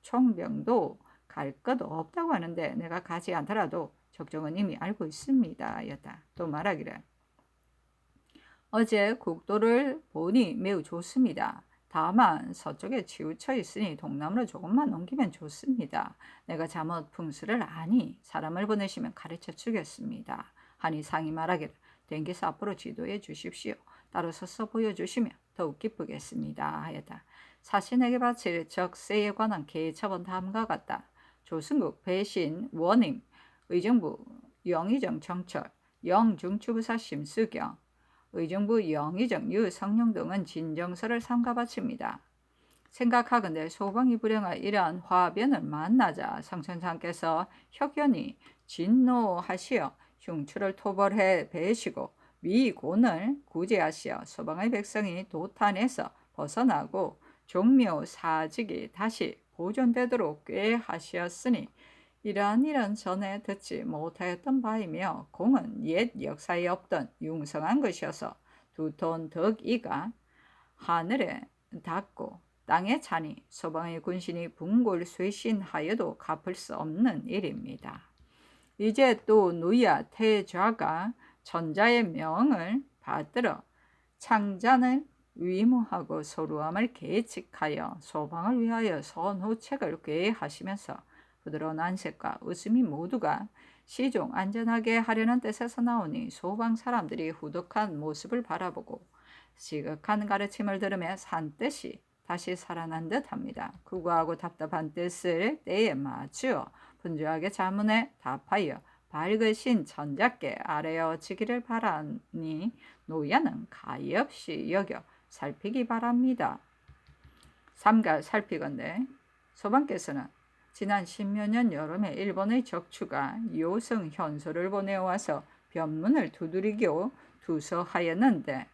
총병도 갈 것 없다고 하는데 내가 가지 않더라도 적정은 이미 알고 있습니다 하였다. 또 말하기를 어제 국도를 보니 매우 좋습니다. 다만 서쪽에 치우쳐 있으니 동남으로 조금만 옮기면 좋습니다. 내가 잘못 풍수를 아니 사람을 보내시면 가르쳐 주겠습니다. 하니 상이 말하기를 댕기서 앞으로 지도해 주십시오. 따로 서서 보여주시면 더욱 기쁘겠습니다 하였다. 사신에게 바칠 적세에 관한 개처분 다음과 같다. 조승국 배신 원임 의정부 영의정 정철 영중추부사 심수경 의정부 영의정 유성룡 등은 진정서를 삼가 바칩니다. 생각하건대 소방이 불행한 이러한 화변을 만나자 성천상께서 혁연히 진노하시어 흉추를 토벌해 베시고 미곤을 구제하시어 소방의 백성이 도탄에서 벗어나고 종묘 사직이 다시 보존되도록 꾀하시었으니 이러한 일은 전에 듣지 못하였던 바이며 공은 옛 역사에 없던 융성한 것이어서 두톤 덕이가 하늘에 닿고 땅에 차니 소방의 군신이 분골쇄신하여도 갚을 수 없는 일입니다. 이제 또 누야 태좌가 전자의 명을 받들어 창잔을 위무하고 소루함을 계측하여 소방을 위하여 선후책을 계획하시면서 부드러운 안색과 웃음이 모두가 시종 안전하게 하려는 뜻에서 나오니 소방 사람들이 후덕한 모습을 바라보고 지극한 가르침을 들으며 산뜻이 다시 살아난 듯합니다. 구구하고 답답한 뜻을 때에 맞추어 분주하게 자문에 답하여 밝으신 전자께 아뢰어지기를 바라니 노야는 가엾이 여겨 살피기 바랍니다. 삼가 살피건대 소방께서는 지난 10여 년 여름에 일본의 적추가 요성 현소를 보내와서 변문을 두드리고 두서하였는데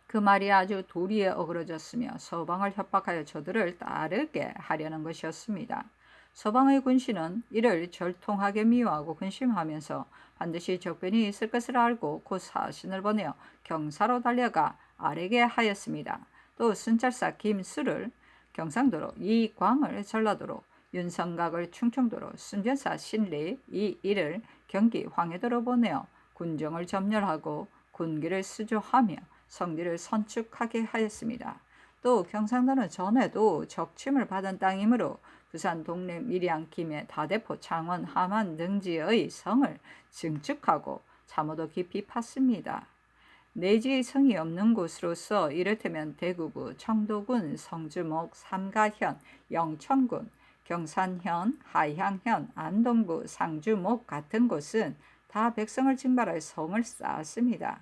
그 말이 아주 도리에 어그러졌으며 서방을 협박하여 저들을 따르게 하려는 것이었습니다. 서방의 군신은 이를 절통하게 미워하고 근심하면서 반드시 적변이 있을 것을 알고 곧 사신을 보내어 경사로 달려가 아뢰게 하였습니다. 또 순찰사 김수를 경상도로, 이광을 전라도로, 윤성각을 충청도로, 순전사 신리 이 일을 경기 황해도로 보내어 군정을 점령하고 군기를 수조하며 성지를 선축하게 하였습니다. 또 경상도는 전에도 적침을 받은 땅이므로 부산 동래 밀양 김해 다대포 창원 함안 등지의 성을 증축하고 참호도 깊이 팠습니다. 내지의 성이 없는 곳으로서 이를테면 대구부 청도군 성주목 삼가현 영천군 경산현 하향현 안동부 상주목 같은 곳은 다 백성을 징발할 성을 쌓았습니다.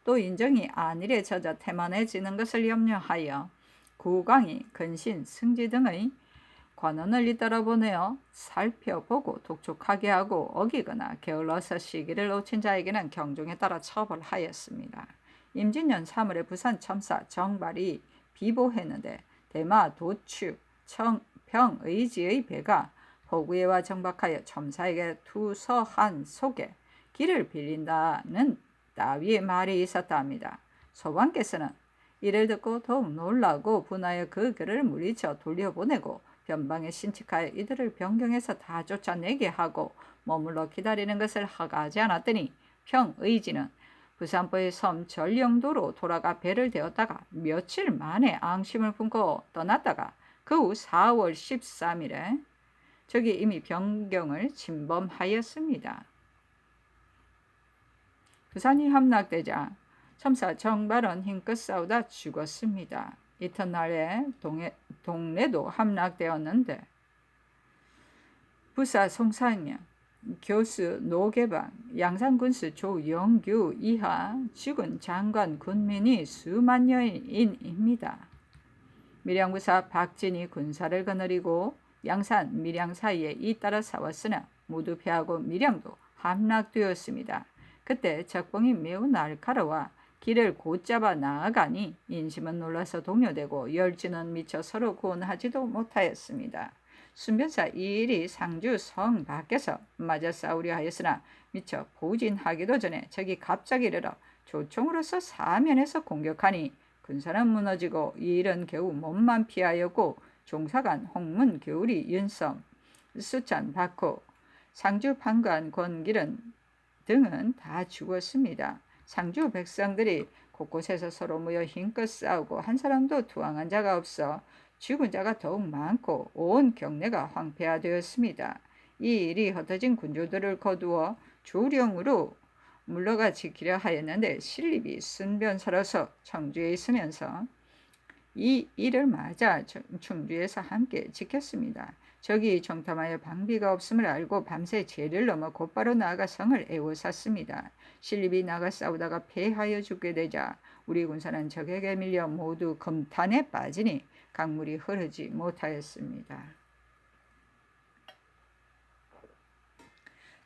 또 인정이 안일에 젖어 태만해지는 것을 염려하여 구광이 근신 승지 등의 관원을 잇따라 보내어 살펴보고 독촉하게 하고 어기거나 게을러서 시기를 놓친 자에게는 경종에 따라 처벌하였습니다. 임진년 3월에 부산 첨사 정발이 비보했는데 대마 도추 청평의지의 배가 포구에와 정박하여 첨사에게 투서한 속에 길을 빌린다는 따위의 말이 있었다 합니다. 소방께서는 이를 듣고 더욱 놀라고 분하여 그 글을 물리쳐 돌려보내고 변방에 신칙하여 이들을 변경해서 다 쫓아내게 하고 머물러 기다리는 것을 허가하지 않았더니 평의지는 부산포의 섬 전령도로 돌아가 배를 대었다가 며칠 만에 앙심을 품고 떠났다가 그 후 4월 13일에 저기 이미 변경을 침범하였습니다. 부산이 함락되자 첨사 정발은 힘껏 싸우다 죽었습니다. 이튿날에 동래도 함락되었는데 부사 송상영, 교수 노계방, 양산군수 조영규 이하 죽은 장관 군민이 수만여인입니다. 밀양부사 박진이 군사를 거느리고 양산, 밀양 사이에 잇따라 싸웠으나 모두 패하고 밀양도 함락되었습니다. 그때 적봉이 매우 날카로워 길을 곧잡아 나아가니 인심은 놀라서 동요되고 열지는 미쳐 서로 구원하지도 못하였습니다. 순변사 이 일이 상주 성 밖에서 맞아 싸우려 하였으나 미처 보진하기도 전에 적이 갑자기 이르러 조총으로서 사면에서 공격하니 군사는 무너지고 이 일은 겨우 몸만 피하였고 종사관 홍문 겨울이 윤성 수찬 박호 상주 판관 권길은 등은 다 죽었습니다. 상주 백성들이 곳곳에서 서로 모여 힘껏 싸우고 한 사람도 투항한 자가 없어 죽은 자가 더욱 많고 온 경내가 황폐화되었습니다. 이 일이 흩어진 군주들을 거두어 조령으로 물러가 지키려 하였는데 신립이 순변사로서 청주에 있으면서 이 일을 맞아 충주에서 함께 지켰습니다. 적이 정탐하여 방비가 없음을 알고 밤새 제를 넘어 곧바로 나아가 성을 에워쌌습니다. 신립이 나가 싸우다가 패하여 죽게 되자 우리 군사는 적에게 밀려 모두 금탄에 빠지니 강물이 흐르지 못하였습니다.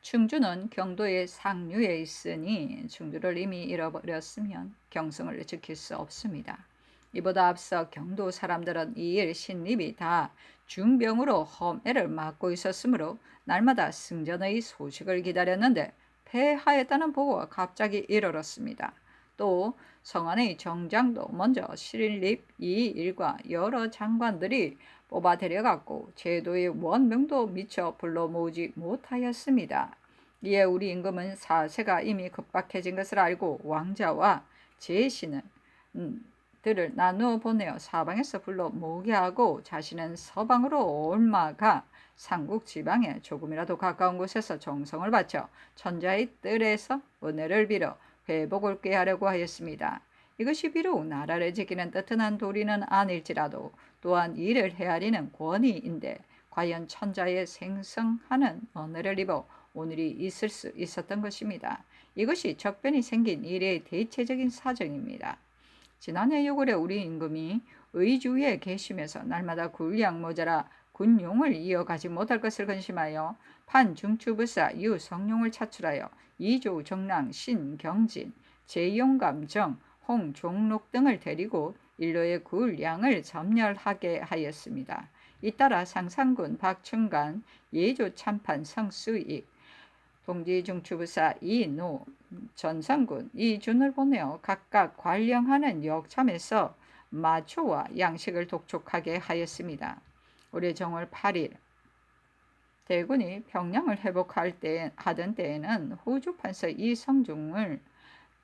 충주는 경도의 상류에 있으니 충주를 이미 잃어버렸으면 경성을 지킬 수 없습니다. 이보다 앞서 경도 사람들은 이 일 신립이 다 중병으로 험해를 맞고 있었으므로 날마다 승전의 소식을 기다렸는데 패하였다는 보고가 갑자기 이르렀습니다. 또 성안의 정장도 먼저 신립 이 일과 여러 장관들이 뽑아 데려갔고 제도의 원명도 미처 불러 모으지 못하였습니다. 이에 우리 임금은 사세가 이미 급박해진 것을 알고 왕자와 제신은 들을 나누어 보내어 사방에서 불러 모으게 하고 자신은 서방으로 옮아가 삼국 지방에 조금이라도 가까운 곳에서 정성을 바쳐 천자의 뜰에서 은혜를 빌어 회복을 꾀하려고 하였습니다. 이것이 비록 나라를 지키는 떳떳한 도리는 아닐지라도 또한 이를 헤아리는 권위인데 과연 천자의 생성하는 은혜를 입어 오늘이 있을 수 있었던 것입니다. 이것이 적변이 생긴 일의 대체적인 사정입니다. 지난해 6월에 우리 임금이 의주에 계시면서 날마다 군량 모자라 군용을 이어가지 못할 것을 근심하여 판중추부사 유성룡을 차출하여 이조 정랑 신경진 제용감정 홍종록 등을 데리고 일로의 군량을 점렬하게 하였습니다. 잇따라 상상군 박춘간 예조 참판 성수익 동지중추부사 이노 전성군 이준을 보내어 각각 관령하는 역참에서 마초와 양식을 독촉하게 하였습니다. 올해 정월 8일 대군이 평양을 하던 때에는 호주 판서 이성중을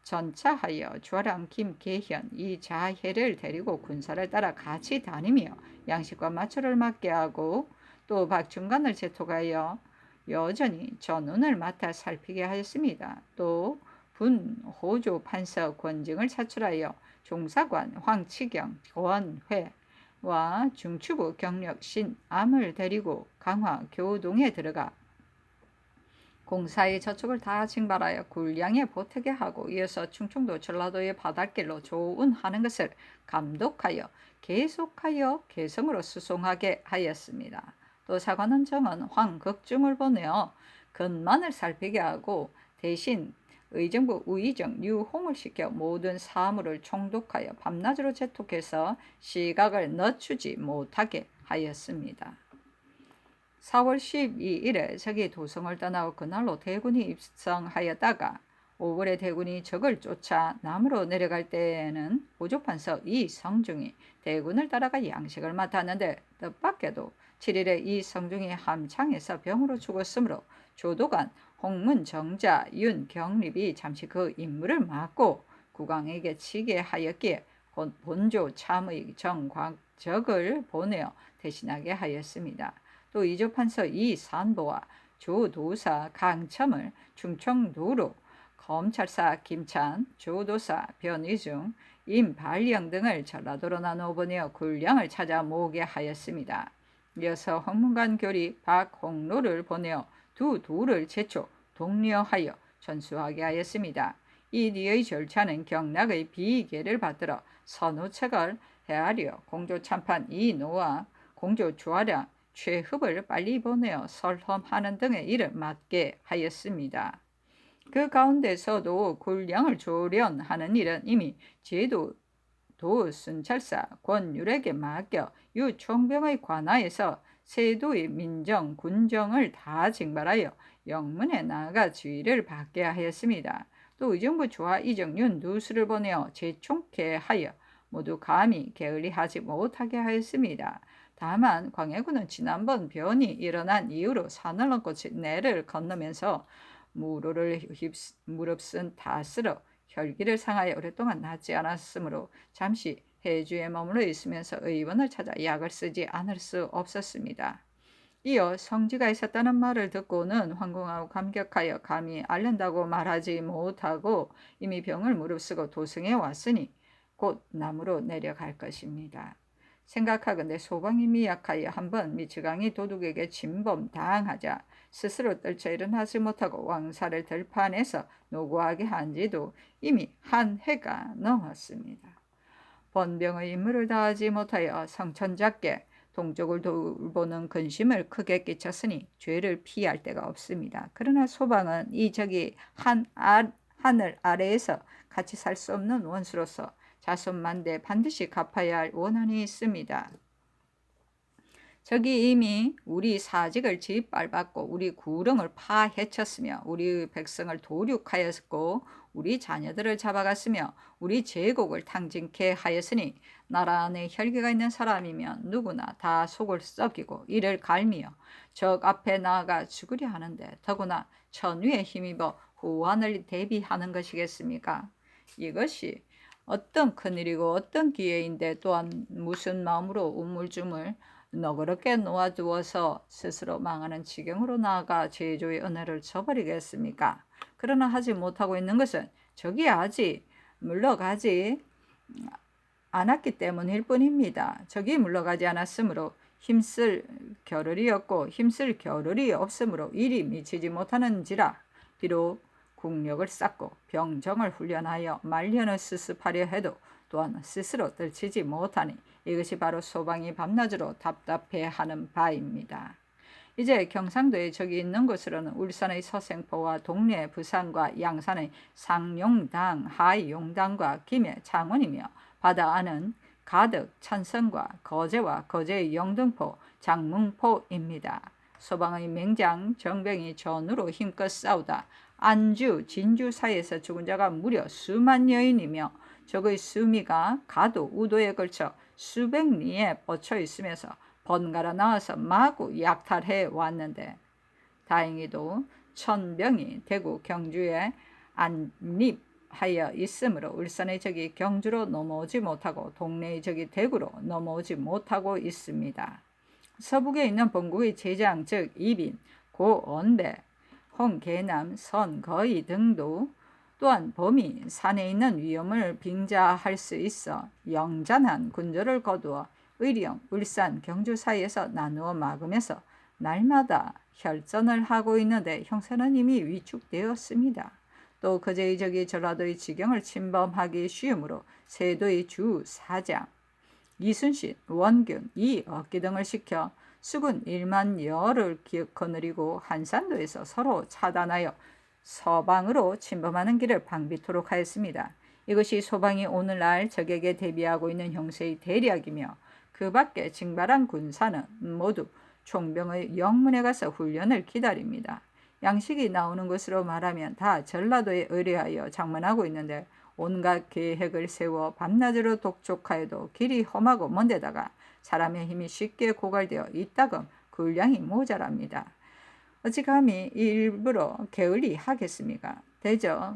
전차하여 주아람 김계현 이자혜를 데리고 군사를 따라 같이 다니며 양식과 마초를 맡게 하고 또 박중간을 제톡하여 여전히 전운을 맡아 살피게 하였습니다. 또 분호조 판서 권증을 차출하여 종사관 황치경 권회와 중추부 경력 신암을 데리고 강화 교동에 들어가 공사의 저축을 다 징발하여 군량에 보태게 하고 이어서 충청도 전라도의 바닷길로 조운하는 것을 감독하여 계속하여 개성으로 수송하게 하였습니다. 또 사관원 정은 황극중을 보내어 근만을 살피게 하고 대신 의정부 우의정 유홍을 시켜 모든 사물을 총독하여 밤낮으로 재촉해서 시각을 늦추지 못하게 하였습니다. 4월 12일에 적이 도성을 떠나고 그날로 대군이 입성하였다가 5월에 대군이 적을 쫓아 남으로 내려갈 때에는 호조판서 이성중이 대군을 따라가 양식을 맡았는데 뜻밖에도 7일에 이성중이 함창에서 병으로 죽었으므로 조도관 홍문정자 윤경립이 잠시 그 임무를 맡고 국왕에게 치게 하였기에 본조 참의 정곽적을 보내어 대신하게 하였습니다. 또 이조판서 이산보와 조도사 강첨을 충청도로, 검찰사 김찬, 조도사 변의중, 임발령 등을 전라도로 나누어 보내어 군량을 찾아 모으게 하였습니다. 이어서 홍문관 교리 박홍로를 보내어 두 도를 제초 독려하여 전수하게 하였습니다. 이 뒤의 절차는 경락의 비계를 받들어 선우책을 헤아려 공조 참판 이노와 공조 주하량 최흡을 빨리 보내어 설험하는 등의 일을 맡게 하였습니다. 그 가운데서도 군량을 조련하는 일은 이미 제도 도순찰사 권율에게 맡겨 유총병의 관하에서 세도의 민정, 군정을 다 징발하여 영문에 나아가 지휘를 받게 하였습니다. 또 의정부 주하 이정윤 누수를 보내어 재총케 하여 모두 감히 게을리하지 못하게 하였습니다. 다만 광해군은 지난번 변이 일어난 이후로 산을 넘고 내를 건너면서 무로를 무릅쓴 탓으로 혈기를 상하여 오랫동안 낫지 않았으므로 잠시 해주에 머물러 있으면서 의원을 찾아 약을 쓰지 않을 수 없었습니다. 이어 성지가 있었다는 말을 듣고는 황궁하고 감격하여 감히 앓는다고 말하지 못하고 이미 병을 무릅쓰고 도성에 왔으니 곧 남으로 내려갈 것입니다. 생각하건대 소방이 미약하여 한번 미치광이 도둑에게 침범당하자 스스로 떨쳐 일어나지 못하고 왕사를 들판에서 노고하게 한 지도 이미 한 해가 넘었습니다. 번병의 임무를 다하지 못하여 성천작게 동족을 돌보는 근심을 크게 끼쳤으니 죄를 피할 데가 없습니다. 그러나 소방은 이 저기 하늘 아래에서 같이 살 수 없는 원수로서 자손만대 반드시 갚아야 할 원한이 있습니다. 저기 이미 우리 사직을 짓밟았고 우리 구릉을 파헤쳤으며 우리 백성을 도륙하였고 우리 자녀들을 잡아갔으며 우리 제국을 탕진케 하였으니 나라 안에 혈기가 있는 사람이면 누구나 다 속을 썩이고 이를 갈미며 적 앞에 나아가 죽으려 하는데 더구나 천위에 힘입어 후환을 대비하는 것이겠습니까? 이것이 어떤 큰일이고 어떤 기회인데 또한 무슨 마음으로 우물쭈물 너그럽게 놓아두어서 스스로 망하는 지경으로 나아가 제조의 은혜를 저버리겠습니까? 그러나 하지 못하고 있는 것은 저기 아직 물러가지 않았기 때문일 뿐입니다. 저기 물러가지 않았으므로 힘쓸 겨를이 없고 힘쓸 겨를이 없으므로 일이 미치지 못하는지라 비록 국력을 쌓고 병정을 훈련하여 말년을 수습하려 해도 또한 스스로 떨치지 못하니 이것이 바로 소방이 밤낮으로 답답해하는 바입니다. 이제 경상도에 저기 있는 곳으로는 울산의 서생포와 동래 부산과 양산의 상용당, 하용당과 김해 창원이며 바다 안은 가덕, 천성과 거제와 거제의 영등포, 장문포입니다. 소방의 맹장 정병이 전으로 힘껏 싸우다 안주, 진주 사이에서 죽은 자가 무려 수만 여인이며 적의 수미가 가도, 우도에 걸쳐 수백 리에 뻗쳐 있으면서 번갈아 나와서 마구 약탈해 왔는데 다행히도 천병이 대구, 경주에 안립하여 있으므로 울산의 적이 경주로 넘어오지 못하고 동래의 적이 대구로 넘어오지 못하고 있습니다. 서북에 있는 본국의 제장 즉 이빈, 고언배, 홍계남, 선거의 등도 또한 범이 산에 있는 위험을 빙자할 수 있어 영잔한 군조를 거두어 의령, 울산, 경주 사이에서 나누어 막으면서 날마다 혈전을 하고 있는데 형세는 이미 위축되었습니다. 또 그제의 적이 전라도의 지경을 침범하기 쉬우므로 세도의 주 사장 이순신, 원균, 이억기 등을 시켜 수군 1만 여를 거느리고 한산도에서 서로 차단하여 서방으로 침범하는 길을 방비토록 하였습니다. 이것이 소방이 오늘날 적에게 대비하고 있는 형세의 대략이며 그 밖에 징발한 군사는 모두 총병의 영문에 가서 훈련을 기다립니다. 양식이 나오는 것으로 말하면 다 전라도에 의뢰하여 장만하고 있는데 온갖 계획을 세워 밤낮으로 독촉하여도 길이 험하고 먼데다가 사람의 힘이 쉽게 고갈되어 이따금 군량이 모자랍니다. 어찌 감히 일부러 게을리 하겠습니까? 대저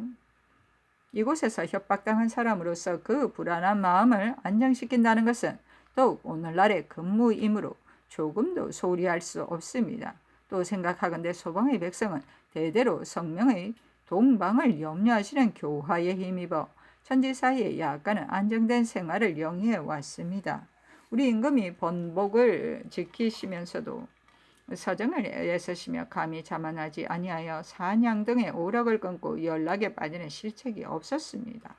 이곳에서 협박당한 사람으로서 그 불안한 마음을 안정시킨다는 것은 더욱 오늘날의 근무이므로 조금도 소홀히 할 수 없습니다. 또 생각하건대 소방의 백성은 대대로 성명의 동방을 염려하시는 교화에 힘입어 천지 사이에 약간은 안정된 생활을 영위해 왔습니다. 우리 임금이 번복을 지키시면서도 서정을 애쓰시며 감히 자만하지 아니하여 산양 등의 오락을 끊고 연락에 빠지는 실책이 없었습니다.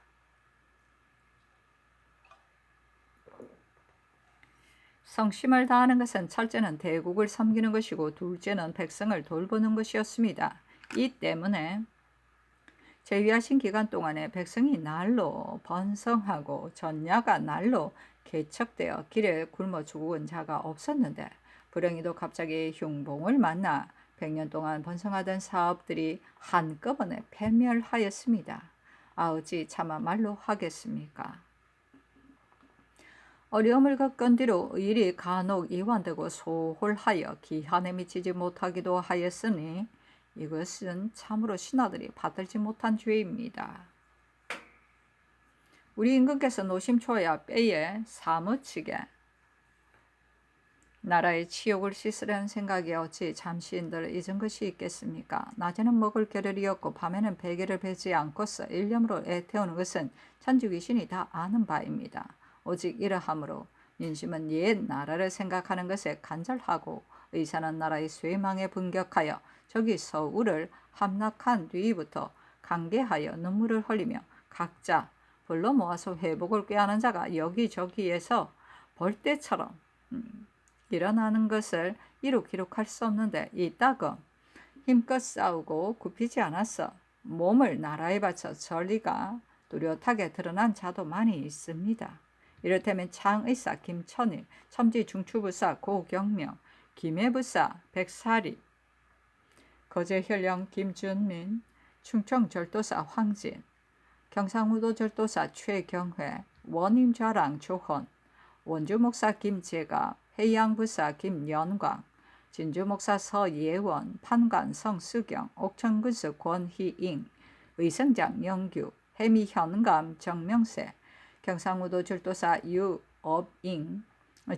성심을 다하는 것은 첫째는 대국을 섬기는 것이고 둘째는 백성을 돌보는 것이었습니다. 이 때문에 재위하신 기간 동안에 백성이 날로 번성하고 전야가 날로 개척되어 길에 굶어 죽은 자가 없었는데 불행히도 갑자기 흉봉을 만나 100년 동안 번성하던 사업들이 한꺼번에 패멸하였습니다. 어찌 차마 말로 하겠습니까? 어려움을 겪은 뒤로 일이 간혹 이완되고 소홀하여 기한에 미치지 못하기도 하였으니 이것은 참으로 신하들이 받들지 못한 죄입니다. 우리 임금께서 노심초야 빼에 사무치게 나라의 치욕을 씻으려는 생각이 어찌 잠시인들 잊은 것이 있겠습니까? 낮에는 먹을 겨를이 없고 밤에는 베개를 베지 않고서 일념으로 애태우는 것은 천주귀신이 다 아는 바입니다. 오직 이러함으로 민심은 옛 나라를 생각하는 것에 간절하고 의사는 나라의 쇠망에 분격하여 저기 서울을 함락한 뒤부터 강개하여 눈물을 흘리며 각자 불러 모아서 회복을 꾀하는 자가 여기저기에서 벌떼처럼 일어나는 것을 이루 기록할 수 없는데 이따금 힘껏 싸우고 굽히지 않았어 몸을 나라에 바쳐 전리가 뚜렷하게 드러난 자도 많이 있습니다. 이를테면 창의사 김천일, 첨지중추부사 고경명, 김해부사 백사리, 거제현령 김준민, 충청절도사 황진, 경상우도절도사 최경회, 원임좌랑 조헌, 원주목사 김재갑, 해양부사 김연광, 진주목사 서예원, 판관 성수경, 옥천군수 권희잉, 의성장 영규, 해미현감 정명세, 경상우도 절도사 유업잉,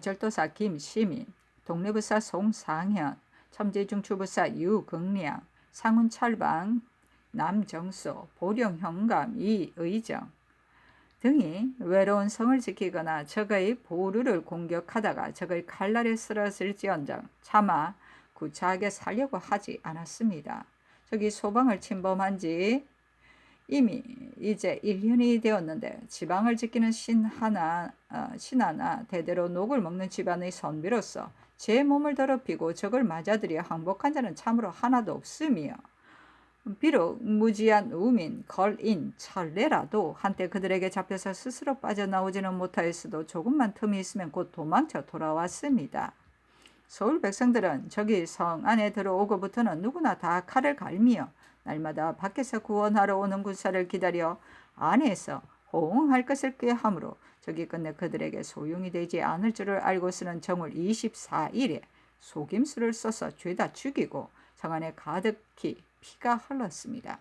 절도사 김시민, 동래부사 송상현, 첨지중추부사 유긍량, 상운찰방 남정수, 보령현감 이의정 등이 외로운 성을 지키거나 적의 보루를 공격하다가 적의 칼날에 쓰러질지언정 차마 구차하게 살려고 하지 않았습니다. 적이 소방을 침범한 지 이미 이제 1년이 되었는데 지방을 지키는 신하나 대대로 녹을 먹는 집안의 선비로서 제 몸을 더럽히고 적을 맞아들여 항복한 자는 참으로 하나도 없으며 비록 무지한 우민, 걸인, 철례라도 한때 그들에게 잡혀서 스스로 빠져나오지는 못하였어도 조금만 틈이 있으면 곧 도망쳐 돌아왔습니다. 서울 백성들은 저기 성 안에 들어오고부터는 누구나 다 칼을 갈미며 날마다 밖에서 구원하러 오는 군사를 기다려 안에서 호응할 것을 꾀하므로 저기 끝내 그들에게 소용이 되지 않을 줄을 알고서는 정월 24일에 속임수를 써서 죄다 죽이고 성 안에 가득히 피가 흘렀습니다.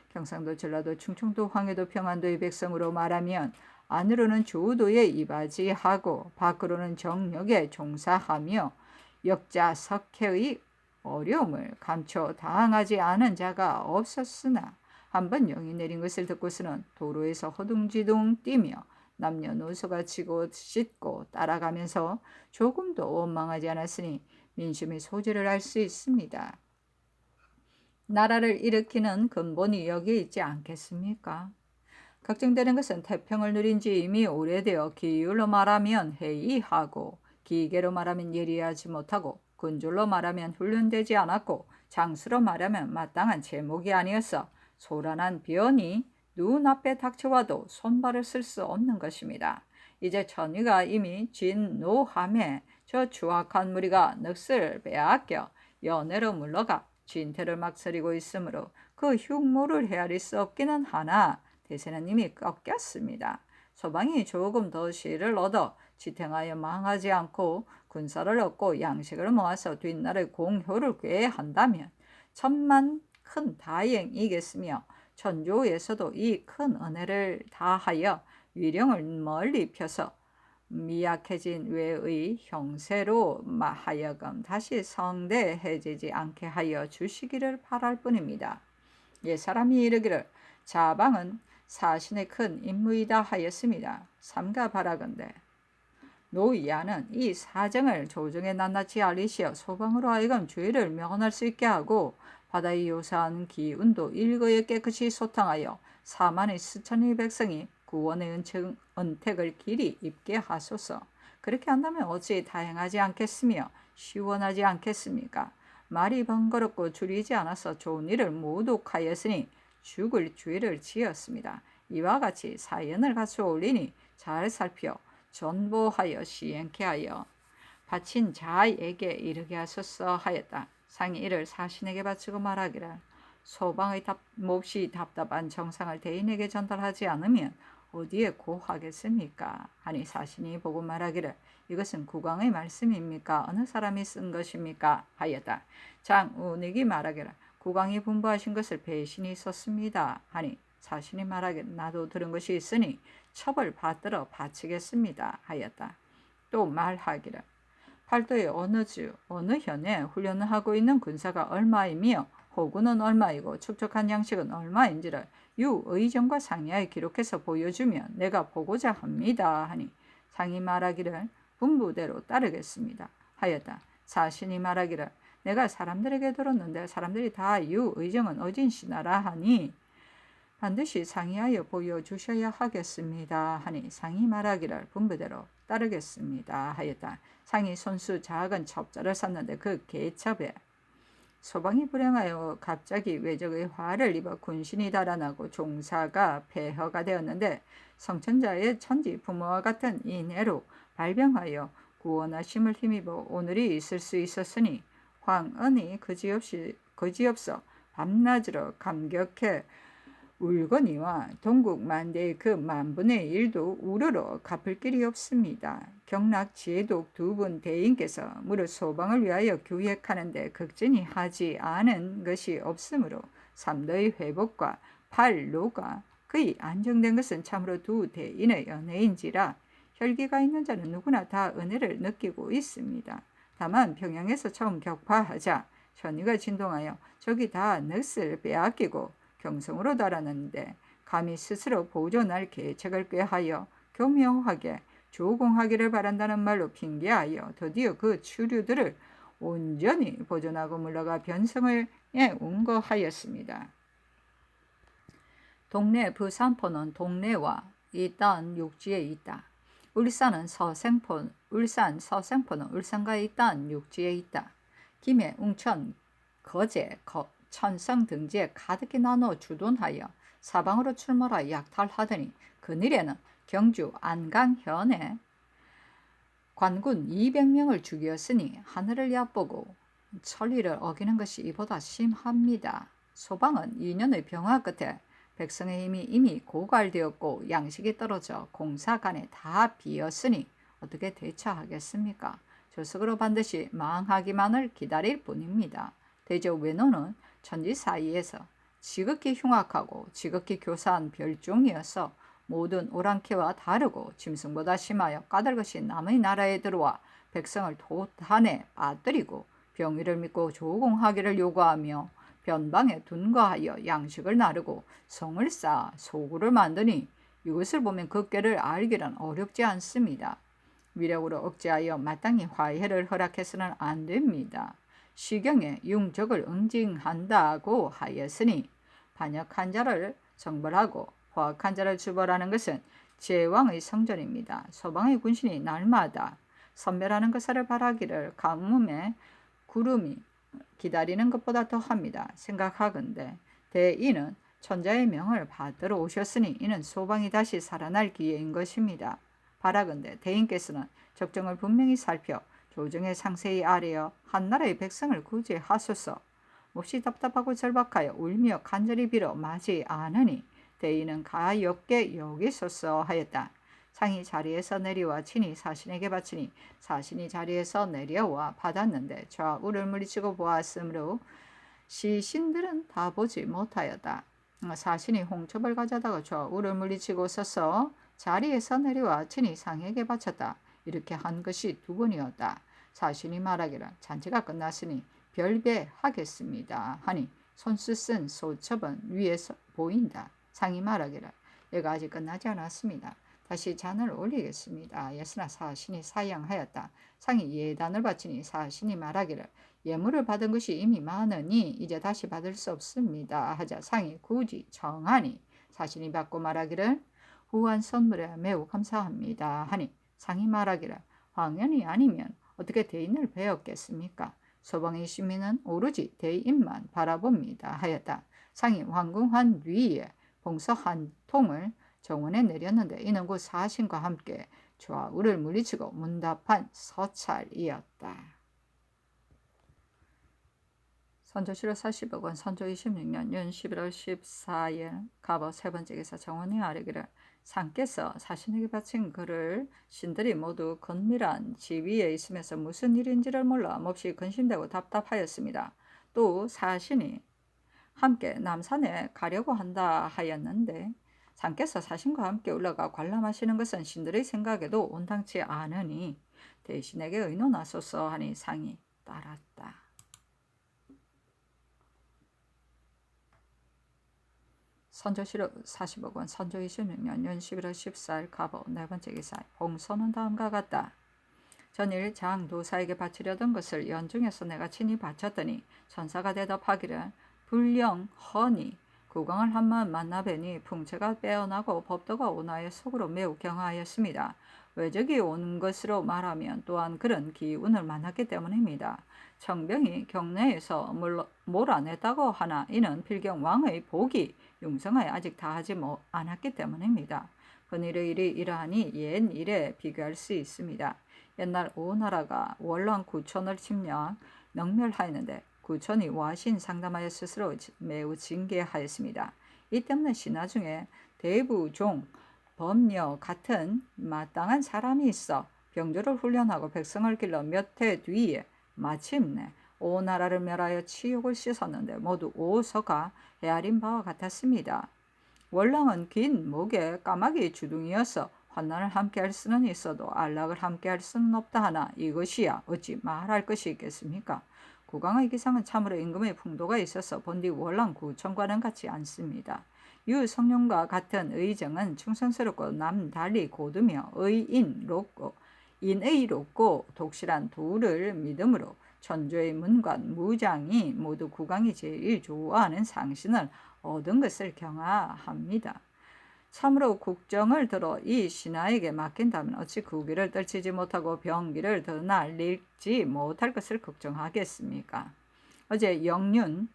경상도, 전라도, 충청도, 황해도, 평안도의 백성으로 말하면 안으로는 조도에 이바지하고 밖으로는 정력에 종사하며 역자석해의 어려움을 감춰 당하지 않은 자가 없었으나 한번 영이 내린 것을 듣고서는 도로에서 허둥지둥 뛰며 남녀노소가 지고 씻고 따라가면서 조금도 원망하지 않았으니 민심의 소재를 알 수 있습니다. 나라를 일으키는 근본이 여기에 있지 않겠습니까? 걱정되는 것은 태평을 누린 지 이미 오래되어 기율로 말하면 해이하고 기계로 말하면 예리하지 못하고 군줄로 말하면 훈련되지 않았고 장수로 말하면 마땅한 제목이 아니어서 소란한 변이 눈앞에 닥쳐와도 손발을 쓸 수 없는 것입니다. 이제 천위가 이미 진노함에 저 추악한 무리가 넋을 빼앗겨 연해로 물러가 진태를 막 서리고 있으므로 그 흉모를 헤아릴 수 없기는 하나 대세는 이미 꺾였습니다. 소방이 조금 더 실을 얻어 지탱하여 망하지 않고 군사를 얻고 양식을 모아서 뒷날의 공효를 꾀한다면 천만 큰 다행이겠으며 천조에서도 이 큰 은혜를 다하여 위령을 멀리 펴서 미약해진 외의 형세로 하여금 다시 성대해지지 않게 하여 주시기를 바랄 뿐입니다. 옛사람이 이르기를 자방은 사신의 큰 임무이다 하였습니다. 삼가 바라건대 노이야는 이 사정을 조정에 낱낱이 알리시어 소방으로 하여금 죄를 면할 수 있게 하고 바다에 요사한 기운도 일거에 깨끗이 소탕하여 사만의 수천의 백성이 구원의 은택을 길이 입게 하소서. 그렇게 한다면 어찌 다행하지 않겠으며 시원하지 않겠습니까? 말이 번거롭고 줄이지 않아서 좋은 일을 모독하였으니 죽을 죄를 지었습니다. 이와 같이 사연을 갖추어 올리니 잘 살펴 전보하여 시행케 하여 바친 자에게 이르게 하소서 하였다. 상이 이를 사신에게 바치고 말하기를 소방의 몹시 답답한 정상을 대인에게 전달하지 않으면 어디에 고하겠습니까? 하니 사신이 보고 말하기를 이것은 국왕의 말씀입니까? 어느 사람이 쓴 것입니까? 하였다. 장운익이 말하기를 국왕이 분부하신 것을 배신이 있었습니다. 하니 사신이 말하기를 나도 들은 것이 있으니 처벌 받들어 바치겠습니다. 하였다. 또 말하기를 팔도의 어느 현에 훈련을 하고 있는 군사가 얼마이며 호구는 얼마이고 축적한 양식은 얼마인지를 유의정과 상의하여 기록해서 보여주면 내가 보고자 합니다 하니 상이 말하기를 분부대로 따르겠습니다 하였다. 사신이 말하기를 내가 사람들에게 들었는데 사람들이 다 유의정은 어진시나라 하니 반드시 상의하여 보여주셔야 하겠습니다 하니 상이 말하기를 분부대로 따르겠습니다 하였다. 상이 손수 작은 첩자를 샀는데 그 개첩에 소방이 불행하여 갑자기 외적의 화를 입어 군신이 달아나고 종사가 폐허가 되었는데 성천자의 천지 부모와 같은 인애로 발병하여 구원하심을 힘입어 오늘이 있을 수 있었으니 황은이 그지없어 밤낮으로 감격해 울거니와 동국 만대의 그 만분의 일도 우러러 갚을 길이 없습니다. 경락 지혜독 두 분 대인께서 무릇 소방을 위하여 규획하는데 극진히 하지 않은 것이 없으므로 삼도의 회복과 팔로가 그이 안정된 것은 참으로 두 대인의 연애인지라 혈기가 있는 자는 누구나 다 은혜를 느끼고 있습니다. 다만 평양에서 처음 격파하자 천의가 진동하여 적이 다 넋을 빼앗기고 경성으로 달아났는데 감히 스스로 보존할 계책을 꾀하여 교묘하게 조공하기를 바란다는 말로 핑계하여 드디어 그 추류들을 온전히 보존하고 물러가 변성을 운거하였습니다. 동래 부산포는 동래와 이딴 육지에 있다. 울산 서생포는 울산과 이딴 육지에 있다. 김해, 웅천, 거제, 천성 등지에 가득히 나눠 주둔하여 사방으로 출몰하여 약탈하더니 그늘에는 경주 안강현에 관군 200명을 죽였으니 하늘을 얕보고 천리를 어기는 것이 이보다 심합니다. 소방은 2년의 병화 끝에 백성의 힘이 이미 고갈되었고 양식이 떨어져 공사간에 다 비었으니 어떻게 대처하겠습니까? 조석으로 반드시 망하기만을 기다릴 뿐입니다. 대저 외노는 천지 사이에서 지극히 흉악하고 지극히 교사한 별종이어서 모든 오랑캐와 다르고 짐승보다 심하여 까닭없이 남의 나라에 들어와 백성을 도탄에 빠뜨리고 병위를 믿고 조공하기를 요구하며 변방에 둔거하여 양식을 나르고 성을 쌓아 소굴을 만드니 이것을 보면 그 꾀를 알기는 어렵지 않습니다. 위력으로 억제하여 마땅히 화해를 허락해서는 안 됩니다. 시경에 융적을 응징한다고 하였으니 반역한 자를 정벌하고 포악한 자를 주벌하는 것은 제왕의 성전입니다. 소방의 군신이 날마다 선멸하는 것을 바라기를 가뭄에 구름이 기다리는 것보다 더합니다. 생각하건대 대인은 천자의 명을 받들어 오셨으니 이는 소방이 다시 살아날 기회인 것입니다. 바라건대 대인께서는 적정을 분명히 살펴 조정에 상세히 아뢰어 한나라의 백성을 구제하소서. 몹시 답답하고 절박하여 울며 간절히 빌어 마지 않으니 대인은 가엾게 여기소서 하였다. 상이 자리에서 내려와 친히 사신에게 바치니 사신이 자리에서 내려와 받았는데 좌우를 물리치고 보았으므로 시신들은 다 보지 못하였다. 사신이 홍첩을 가져다가 좌우를 물리치고 서서 자리에서 내려와 친히 상에게 바쳤다. 이렇게 한 것이 두 번이었다. 사신이 말하기를 잔치가 끝났으니 별배하겠습니다 하니 손수 쓴 소첩은 위에서 보인다. 상이 말하기를 얘가 아직 끝나지 않았습니다. 다시 잔을 올리겠습니다. 예스나 사신이 사양하였다. 상이 예단을 바치니 사신이 말하기를 예물을 받은 것이 이미 많으니 이제 다시 받을 수 없습니다 하자 상이 굳이 정하니 사신이 받고 말하기를 후한 선물에 매우 감사합니다 하니 상이 말하기를 황연이 아니면 어떻게 대인을 배웠겠습니까? 소방의 시민은 오로지 대인만 바라봅니다 하였다. 상이 황궁한 뒤에 봉서 한 통을 정원에 내렸는데 이는 곧 사신과 함께 좌우를 물리치고 문답한 서찰이었다. 선조실로 40억원 선조 26년 윤 11월 14일 갑오 세 번째 기사 정원이 아뢰기를 상께서 사신에게 바친 글을 신들이 모두 건밀한 지위에 있으면서 무슨 일인지를 몰라 몹시 근심되고 답답하였습니다. 또 사신이 함께 남산에 가려고 한다 하였는데 상께서 사신과 함께 올라가 관람하시는 것은 신들의 생각에도 온당치 않으니 대신에게 의논하소서 하니 상이 따랐다. 선조실록 40억 원. 선조 26년 윤 11월 14일 갑오. 네 번째 기사. 봉선은 다음과 같다. 전일 장도사에게 바치려던 것을 연중에서 내가 친히 바쳤더니 천사가 대답하기를 불령허니 국왕을 한번 만나뵈니 풍채가 빼어나고 법도가 온화해 속으로 매우 경하였습니다. 외적이 온 것으로 말하면 또한 그런 기운을 만났기 때문입니다. 청병이 경내에서 몰아냈다고 하나 이는 필경 왕의 복이 융성하여 아직 다하지 않았기 때문입니다. 그일의 일이 이러하니 옛 일에 비교할 수 있습니다. 옛날 오나라가 원랑 구촌을 침략 능멸하였는데 구촌이 와신 상담하여 스스로 매우 징계하였습니다. 이 때문에 신하 중에 대부종, 범녀 같은 마땅한 사람이 있어 병조를 훈련하고 백성을 길러 몇 해 뒤에 마침내 오나라를 멸하여 치욕을 씻었는데 모두 오서가 헤아린 바와 같았습니다. 월랑은 긴 목에 까마귀 주둥이여서 환난을 함께 할 수는 있어도 안락을 함께 할 수는 없다 하나 이것이야 어찌 말할 것이 있겠습니까? 국왕의 기상은 참으로 임금의 풍도가 있어서 본디 월랑 구청과는 같지 않습니다. 유성룡과 같은 의정은 충성스럽고 남달리 고두며 인의롭고 독실한 도를 믿음으로 천조의 문관, 무장이 모두 국왕이 제일 좋아하는 상신을 얻은 것을 경하합니다. 참으로 국정을 들어 이 신하에게 맡긴다면 어찌 국위를 떨치지 못하고 병기를 더 날리지 못할 것을 걱정하겠습니까? 어제 영륜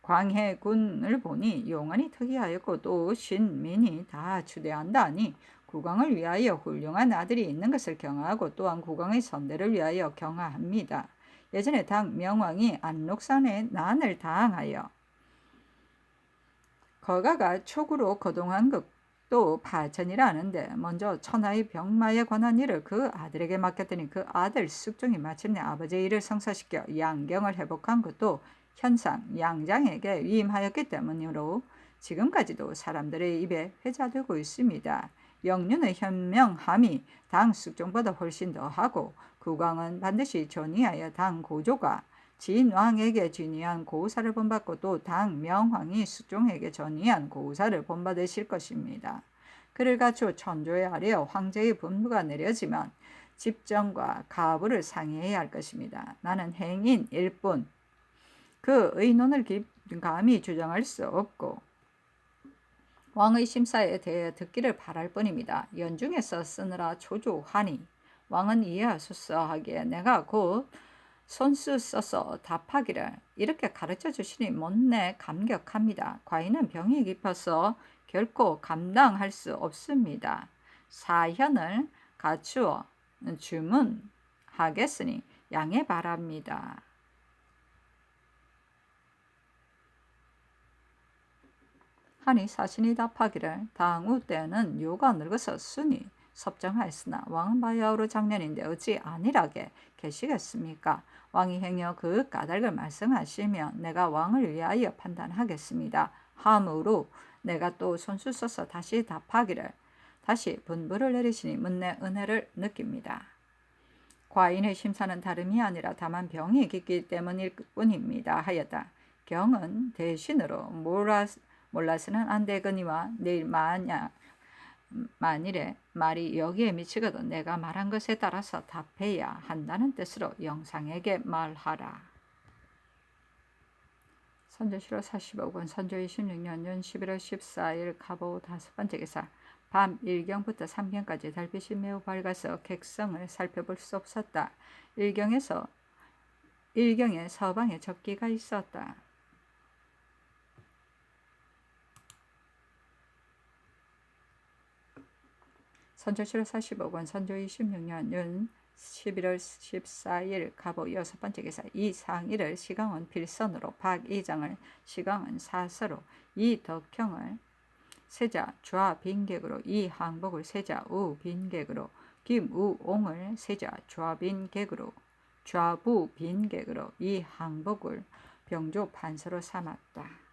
광해군을 보니 용안이 특이하였고 또 신민이 다 추대한다 하니 국왕을 위하여 훌륭한 아들이 있는 것을 경하하고 또한 국왕의 선대를 위하여 경하합니다. 예전에 당 명왕이 안록산에 난을 당하여 거가가 촉으로 거동한 것도 파천이라 하는데 먼저 천하의 병마에 관한 일을 그 아들에게 맡겼더니 그 아들 숙종이 마침내 아버지의 일을 성사시켜 양경을 회복한 것도 현상 양장에게 위임하였기 때문이므로 지금까지도 사람들의 입에 회자되고 있습니다. 영륜의 현명함이 당 숙종보다 훨씬 더하고 국왕은 반드시 전이하여 당 고조가 진왕에게 전이한 고사를 본받고 또 당 명황이 숙종에게 전이한 고사를 본받으실 것입니다. 그를 갖추어 천조에 아뢰어 황제의 분부가 내려지면 집정과 가부를 상의해야 할 것입니다. 나는 행인일 뿐 그 의논을 감히 주장할 수 없고 왕의 심사에 대해 듣기를 바랄 뿐입니다. 연중에서 쓰느라 초조하니 왕은 이해하소서 하기에 내가 곧 손수 써서 답하기를 이렇게 가르쳐 주시니 못내 감격합니다. 과인은 병이 깊어서 결코 감당할 수 없습니다. 사현을 갖추어 주문하겠으니 양해 바랍니다. 하니 사신이 답하기를 당우 때는 요가 늙어서 순이 섭정하였으나 왕은 바야흐로 장년인데 어찌 안일하게 계시겠습니까? 왕이 행여 그 까닭을 말씀하시면 내가 왕을 위하여 판단하겠습니다. 함으로 내가 또 손수 써서 다시 답하기를 다시 분부를 내리시니 문내 은혜를 느낍니다. 과인의 심사는 다름이 아니라 다만 병이 깊기 때문일 뿐입니다 하였다. 경은 대신으로 몰라서는 안 되거니와 내일 만일에 말이 여기에 미치거든 내가 말한 것에 따라서 답해야 한다는 뜻으로 영상에게 말하라. 선조실록 40억 원. 선조 26년 윤 11월 14일 갑오 다섯 번째 기사. 밤 1경부터 3경까지 달빛이 매우 밝아서 객성을 살펴볼 수 없었다. 일경에 서방에 적기가 있었다. 선조실록 40억 원. 선조 26년 윤 11월 14일 갑오 여섯 번째 기사. 이 상의를 시강은 필선으로 박이장을 시강은 사서로 이 덕형을 세자 좌빈객으로 이 항복을 세자 우빈객으로 김우옹을 세자 좌빈객으로 좌부빈객으로 이 항복을 병조 판서로 삼았다.